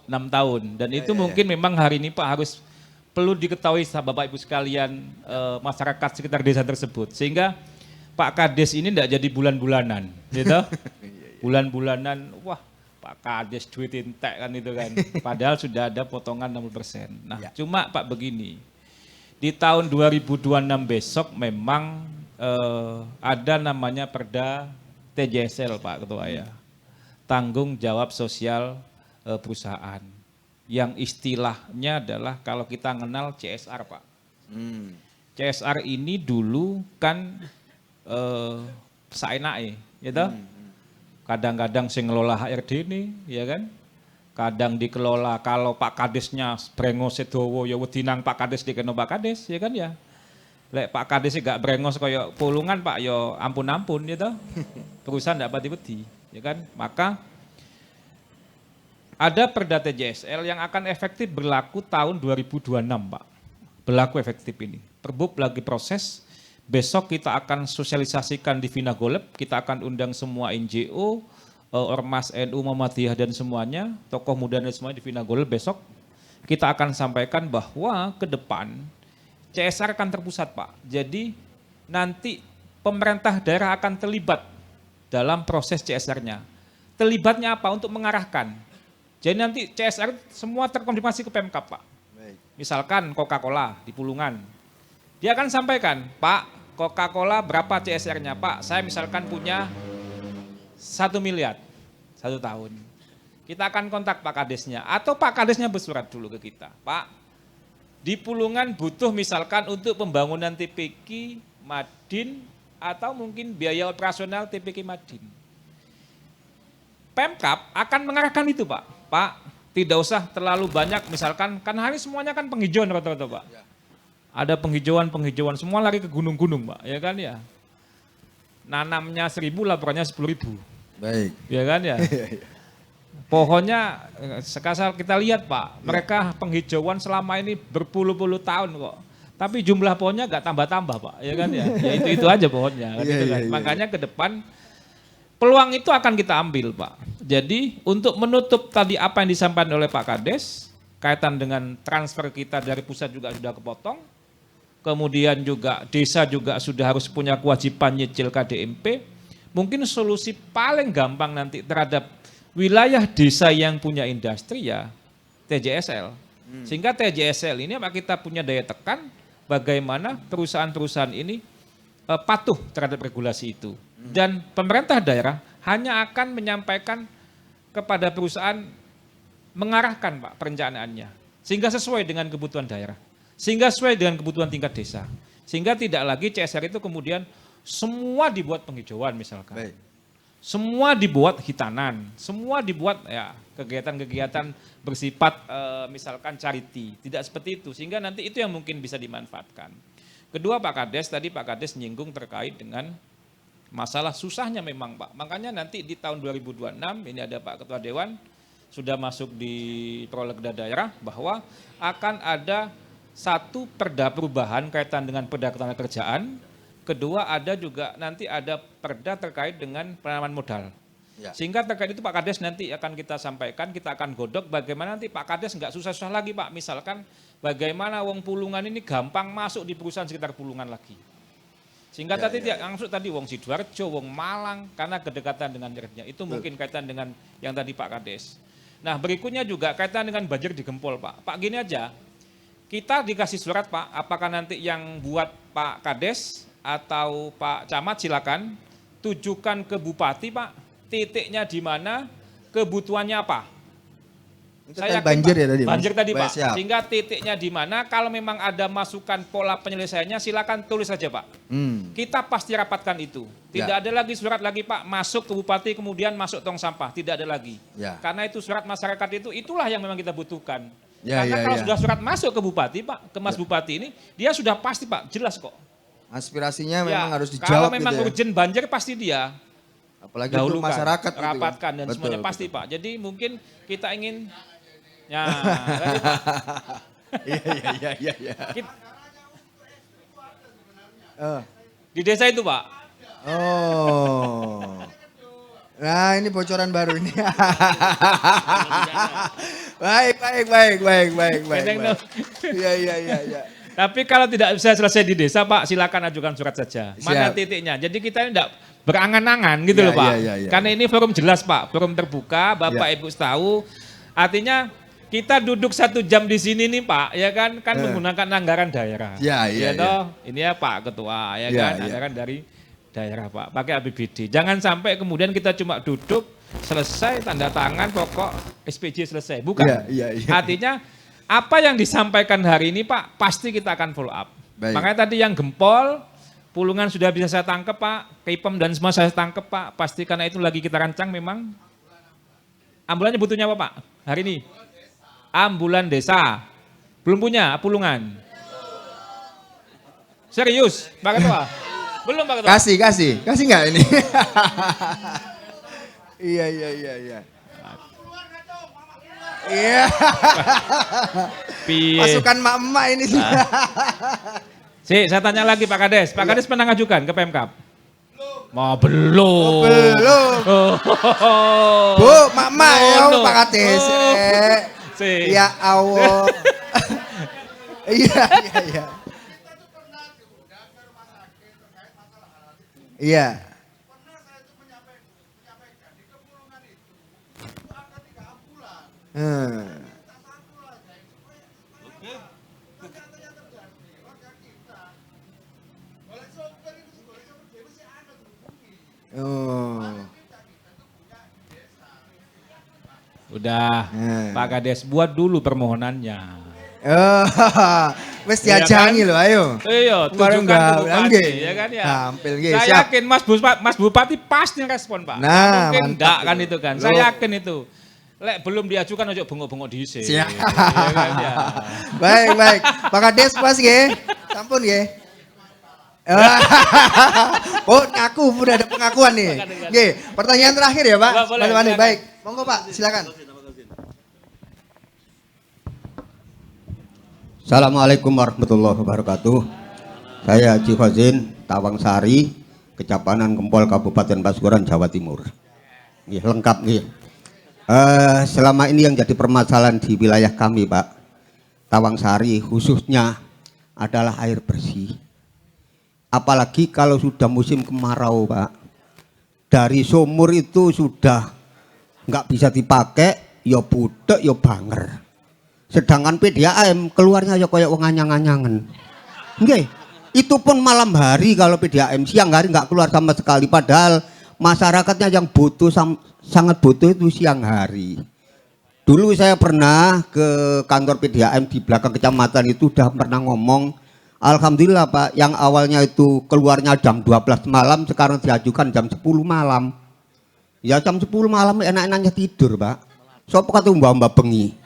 6 tahun. Dan itu mungkin memang hari ini Pak harus perlu diketahui Bapak Ibu sekalian masyarakat sekitar desa tersebut. Sehingga Pak Kades ini tidak jadi bulan-bulanan. Gitu? Bulan-bulanan, wah Pak Kades duit entek kan itu kan. Padahal sudah ada potongan 60%. Nah cuma Pak begini, di tahun 2026 besok memang ada namanya Perda TJSL Pak Ketua ya, tanggung jawab sosial perusahaan, yang istilahnya adalah kalau kita kenal CSR Pak. CSR ini dulu kan saenake, gitu. Kadang-kadang sing ngelola HRD ini, ya kan? Kadang dikelola kalau Pak Kadesnya brengos sedowo ya wedinang Pak Kades dikena Pak Kades, ya kan ya. Lek Pak Kades gak brengos kaya Pulungan Pak ya ampun-ampun gitu. Perusahaan ndak pati-pati, ya kan? Maka ada Perda TJSL yang akan efektif berlaku tahun 2026, Pak. Berlaku efektif ini. Perbub lagi proses. Besok kita akan sosialisasikan di Vinagoleb, kita akan undang semua NGO, Ormas NU Muhammadiyah dan semuanya, tokoh muda dan semuanya di Vinagoleb besok. Kita akan sampaikan bahwa ke depan CSR akan terpusat Pak. Jadi nanti pemerintah daerah akan terlibat dalam proses CSR-nya. Terlibatnya apa? Untuk mengarahkan. Jadi nanti CSR semua terkonfirmasi ke Pemkab Pak. Misalkan Coca-Cola di Pulungan. Dia akan sampaikan, Pak Coca-Cola berapa CSR-nya Pak? Saya misalkan punya 1 miliar 1 tahun. Kita akan kontak Pak Kadesnya. Atau Pak Kadesnya bersurat dulu ke kita. Pak, di Pulungan butuh misalkan untuk pembangunan TPQ Madin atau mungkin biaya operasional TPQ Madin. Pemkab akan mengarahkan itu Pak. Pak, tidak usah terlalu banyak misalkan, kan hari semuanya kan penghijauan rata-rata Pak. Ada penghijauan, semua lari ke gunung-gunung Pak, ya kan ya. Nanamnya 1.000, laporannya 10.000. Baik. Ya kan ya. Pohonnya sekarang kita lihat Pak, mereka penghijauan selama ini berpuluh-puluh tahun kok. Tapi jumlah pohonnya gak tambah-tambah Pak, ya kan ya. Ya itu aja pohonnya. Kan, gitu kan. Makanya ke depan peluang itu akan kita ambil Pak. Jadi untuk menutup tadi apa yang disampaikan oleh Pak Kades, kaitan dengan transfer kita dari pusat juga sudah kepotong. kemudian juga desa juga sudah harus punya kewajiban nyicil KDMP, mungkin solusi paling gampang nanti terhadap wilayah desa yang punya industri ya TJSL. Sehingga TJSL ini kita punya daya tekan bagaimana perusahaan-perusahaan ini patuh terhadap regulasi itu. Dan pemerintah daerah hanya akan menyampaikan kepada perusahaan, mengarahkan Pak perencanaannya. Sehingga sesuai dengan kebutuhan daerah. Sehingga sesuai dengan kebutuhan tingkat desa. Sehingga tidak lagi CSR itu kemudian semua dibuat penghijauan misalkan. Baik. Semua dibuat hitanan, semua dibuat ya kegiatan-kegiatan bersifat misalkan charity, tidak seperti itu. Sehingga nanti itu yang mungkin bisa dimanfaatkan. Kedua Pak Kades, tadi Pak Kades nyinggung terkait dengan masalah susahnya memang Pak. Makanya nanti di tahun 2026 ini ada Pak Ketua Dewan sudah masuk di prolegda daerah bahwa akan ada satu perda perubahan kaitan dengan perda ketenagakerjaan. Kedua ada juga nanti ada perda terkait dengan penanaman modal. Ya. Sehingga terkait itu Pak Kades nanti akan kita sampaikan, kita akan godok bagaimana nanti Pak Kades nggak susah-susah lagi Pak. Misalkan bagaimana wong Pulungan ini gampang masuk di perusahaan sekitar Pulungan lagi. Sehingga tadi tidak langsung tadi wong Sidoarjo, wong Malang karena kedekatan dengan daerahnya. Itu mungkin kaitan dengan yang tadi Pak Kades. Nah berikutnya juga kaitan dengan banjir di Gempol Pak. Pak gini aja, kita dikasih surat Pak, apakah nanti yang buat Pak Kades atau Pak Camat silakan tujukan ke Bupati Pak, titiknya di mana, kebutuhannya apa. Saya banjir Pak, ya tadi. banjir tadi Pak, Siap. sehingga titiknya di mana, kalau memang ada masukan pola penyelesaiannya silakan tulis saja Pak. Kita pasti rapatkan itu. Tidak ada lagi surat lagi Pak, masuk ke Bupati kemudian masuk tong sampah, tidak ada lagi. Ya. Karena itu surat masyarakat itu, itulah yang memang kita butuhkan. Ya, Karena ya, kalau ya. sudah surat masuk ke Bupati Pak, ke Mas Bupati ini, dia sudah pasti Pak, jelas kok. Aspirasinya Ya, memang harus kalau dijawab memang gitu ya. urgent banjir pasti dia Apalagi untuk dahulukan, masyarakat gitu kan. rapatkan dan Betul, semuanya pasti betul. Pak. Jadi mungkin kita ingin ya tadi, Pak, Iya. kita- Eh, di desa itu Pak. Oh. Nah, ini bocoran baru ini. baik. Kendeng dong. Iya. Tapi kalau tidak bisa selesai di desa Pak, silakan ajukan surat saja. Mana Siap. titiknya? Jadi kita ini tidak berangan-angan gitu Ya, loh Pak. ya. Karena ini forum jelas Pak, forum terbuka, Bapak Ya. Ibu tahu. Artinya kita duduk 1 jam di sini nih Pak, ya kan menggunakan anggaran daerah. Ya. toh? Ini ya Pak Ketua, ya Ya, kan ya. anggaran dari daerah Pak, pakai APBD. Jangan sampai kemudian kita cuma duduk selesai tanda tangan pokok SPJ selesai, bukan. Iya. Artinya apa yang disampaikan hari ini Pak, pasti kita akan follow up. Baik. Makanya tadi yang Gempol, Pulungan sudah bisa saya tangkap Pak, KIPEM dan semua saya tangkap Pak, pasti karena itu lagi kita rancang memang. Ambulannya butuhnya apa Pak hari ini? Ambulan desa, belum punya Pulungan. Serius Pak Ketua? Belum Pak Ketua? Kasih nggak ini? Iya. Iya. Piye? Pasukan emak-emak ini sih. Saya tanya lagi Pak Kades. Pak Kades pernah ngajukan ke Pemkab? Belum. Belum. Oh. Bu, emak-emak ya no. Pak Kades. Si. Ya Allah. Iya. Iya. Oh. Udah, Pak Kades buat dulu permohonannya. Oh, wes Iya diajangi kan? loh, ayo. Iya, Kemarin tunjukkan enggak, ke Bupati, nggih. ya kan ya. Tampil nggih, Saya siap. yakin Mas Bupati pasti respon Pak. Nah, Nggak mungkin mantap enggak kan itu. itu kan. Loh. Saya yakin itu. Lek belum diajukan ojo bengok-bengok diisi. Siap. Ya kan, ya. Baik. Pak Kades puas nggih? Sampun nggih. Oh, ngaku udah ada pengakuan nih. Nggih, pertanyaan terakhir ya, Pak. Boleh, Teman-teman, silakan. baik. Monggo, Pak, silakan. Assalamualaikum warahmatullahi wabarakatuh. Saya Haji Fazin, Tawangsari, Kecamatan Gempol, Kabupaten Pasuruan, Jawa Timur. Nggih, lengkap nih. Selama ini yang jadi permasalahan di wilayah kami, Pak, Tawangsari khususnya adalah air bersih. Apalagi kalau sudah musim kemarau, Pak. Dari sumur itu sudah nggak bisa dipakai, ya budek, ya banger. Sedangkan PDAM keluarnya ya kayak wong anyang-anyangan. Nggih, itu pun malam hari kalau PDAM, siang hari nggak keluar sama sekali. Padahal masyarakatnya yang butuh, sangat butuh itu siang hari. Dulu saya pernah ke kantor PDAM di belakang kecamatan itu udah pernah ngomong, alhamdulillah Pak, yang awalnya itu keluarnya jam 12 malam, sekarang diajukan jam 10 malam. Ya jam 10 malam enak-enaknya tidur Pak. Sopo kata mbak bengi.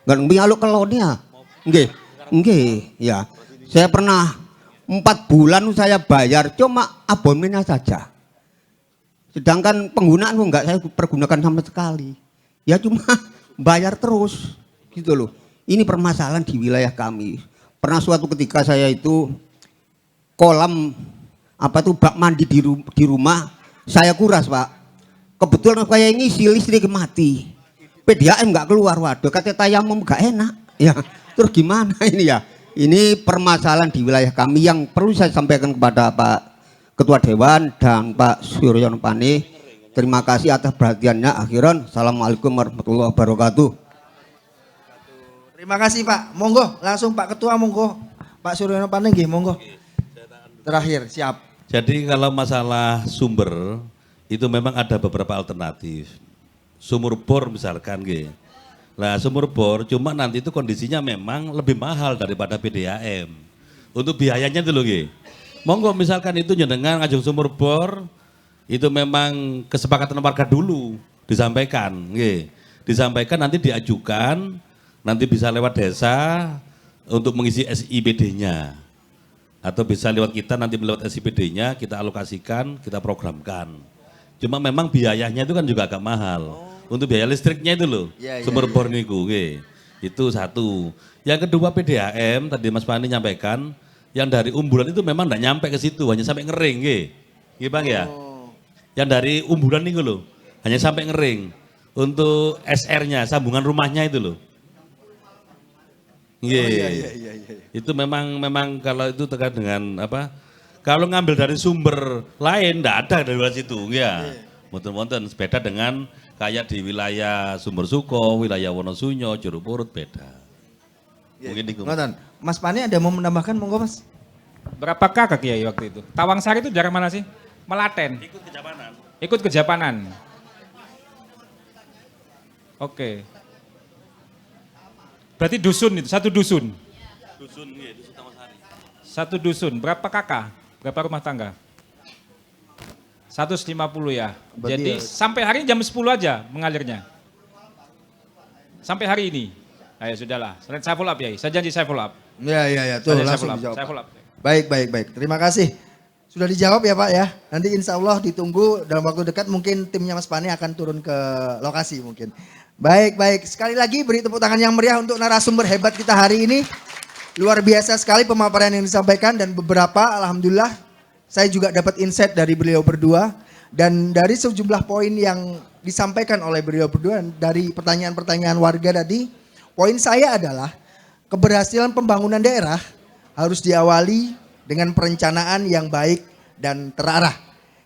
Nggak ngaluk kelonnya. Nggih, ya. Saya pernah 4 bulan saya bayar cuma abonennya saja. Sedangkan penggunaan enggak saya pergunakan sama sekali. Ya cuma bayar terus gitu loh. Ini permasalahan di wilayah kami. Pernah suatu ketika saya itu kolam bak mandi di rumah saya kuras Pak. Kebetulan saya ngisi listrik mati. PDAM nggak keluar, waduh kata tayamum nggak enak. Ya terus gimana ini ya? Ini permasalahan di wilayah kami yang perlu saya sampaikan kepada Pak Ketua Dewan dan Pak Suryono Pane. Terima kasih atas perhatiannya. Akhiran, assalamualaikum warahmatullahi wabarakatuh. Terima kasih Pak. Monggo langsung Pak Ketua, monggo. Pak Suryono Pane nggih, monggo. Terakhir, siap. Jadi kalau masalah sumber itu memang ada beberapa alternatif. Sumur bor misalkan gitu. Nah sumur bor cuma nanti itu kondisinya memang lebih mahal daripada PDAM. Untuk biayanya itu loh gitu. Monggo misalkan itu jenengan ngajung sumur bor itu memang kesepakatan warga dulu disampaikan gitu. Disampaikan nanti diajukan, nanti bisa lewat desa untuk mengisi SIPD-nya. Atau bisa lewat kita nanti lewat SIPD-nya kita alokasikan, kita programkan. Cuma memang biayanya itu kan juga agak mahal. Untuk biaya listriknya itu loh, sumber bor niku, itu satu. Yang kedua PDAM tadi Mas Pani nyampaikan, yang dari umbulan itu memang enggak nyampe ke situ, hanya sampai ngering, nggih Bang ya. Yang dari umbulan niku loh, hanya sampai ngering. Untuk SR-nya, sambungan rumahnya itu loh. Itu memang kalau itu terkait dengan apa? Kalau ngambil dari sumber lain enggak ada dari luar situ, ya. Wonten beda dengan kayak di wilayah Sumber Suko, wilayah Wonosunyo, Curug Purut beda. Mungkin di Mas Pani ada mau menambahkan, monggo Mas. Berapa kakak Kiai waktu itu? Tawangsari itu daerah mana sih? Melaten. Ikut kejapanan. Ikut kejapanan. Oke. Berarti dusun itu, satu dusun. Dusun Tawangsari. Satu dusun, berapa kakak? Berapa rumah tangga? 150 ya. Berarti Jadi sampai hari ini jam 10 aja mengalirnya. Sampai hari ini. Ayo sudahlah, saya follow up ya. Saya janji saya follow up. Ya, tuh Saya langsung follow up. dijawab. Saya Pak. follow up. Baik. Terima kasih. Sudah dijawab ya Pak ya. Nanti insya Allah ditunggu dalam waktu dekat mungkin timnya Mas Pani akan turun ke lokasi mungkin. Baik. Sekali lagi beri tepuk tangan yang meriah untuk narasumber hebat kita hari ini. Luar biasa sekali pemaparan yang disampaikan dan beberapa alhamdulillah saya juga dapat insight dari beliau berdua. Dan dari sejumlah poin yang disampaikan oleh beliau berdua dari pertanyaan-pertanyaan warga tadi. Poin saya adalah keberhasilan pembangunan daerah harus diawali dengan perencanaan yang baik dan terarah.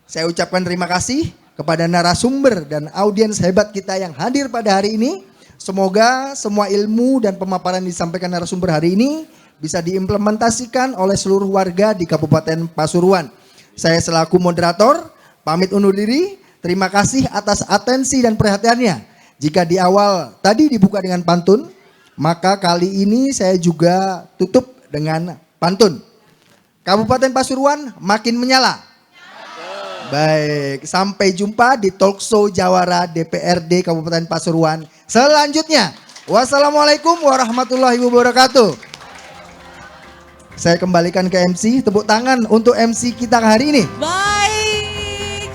Saya ucapkan terima kasih kepada narasumber dan audiens hebat kita yang hadir pada hari ini. Semoga semua ilmu dan pemaparan yang disampaikan narasumber hari ini bisa diimplementasikan oleh seluruh warga di Kabupaten Pasuruan. Saya selaku moderator pamit undur diri. Terima kasih atas atensi dan perhatiannya. Jika di awal tadi dibuka dengan pantun, maka kali ini saya juga tutup dengan pantun. Kabupaten Pasuruan makin menyala. Baik, sampai jumpa di Talkshow Jawara DPRD Kabupaten Pasuruan selanjutnya. Wassalamualaikum warahmatullahi wabarakatuh. Saya kembalikan ke MC, tepuk tangan untuk MC kita hari ini. Baik.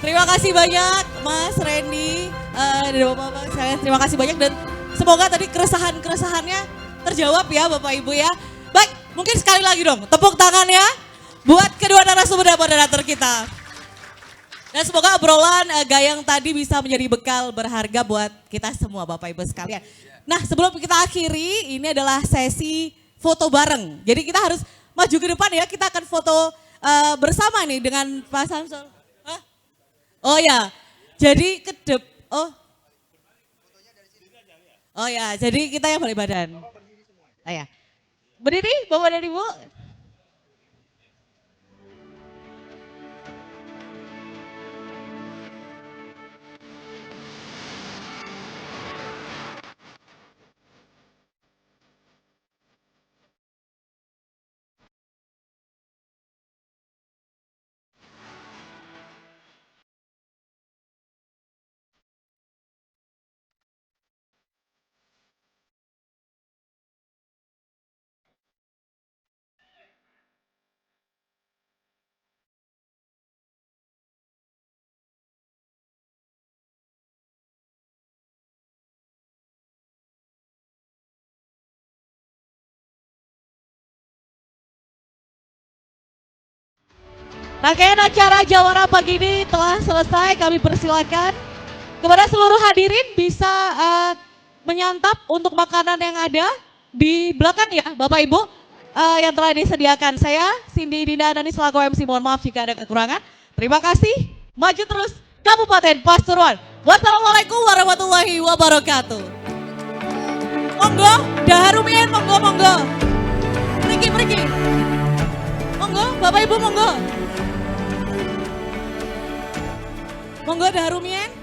Terima kasih banyak Mas Randy dan Bapak-bapak sekalian. Terima kasih banyak dan semoga tadi keresahan-keresahannya terjawab ya Bapak Ibu ya. Baik, mungkin sekali lagi dong tepuk tangan ya buat kedua narasumber dan moderator kita. Dan semoga obrolan Gayeng tadi bisa menjadi bekal berharga buat kita semua Bapak Ibu sekalian. Nah sebelum kita akhiri, ini adalah sesi foto bareng. Jadi kita harus maju ke depan ya, kita akan foto bersama nih dengan Pak Samsul. Hah? Oh ya, jadi Oh ya, jadi kita yang balik badan. Oh ya, berdiri Bapak dan Ibu. Rangkaian acara Jawara pagi ini telah selesai, kami persilakan kepada seluruh hadirin bisa menyantap untuk makanan yang ada di belakang ya Bapak Ibu yang telah disediakan. Saya Cindy Dinda Anani selaku MC, mohon maaf jika ada kekurangan. Terima kasih, maju terus Kabupaten Pasuruan. Wassalamualaikum warahmatullahi wabarakatuh. Monggo, daharumin, monggo. Pergi. Monggo, Bapak Ibu monggo. Monggo daharumin.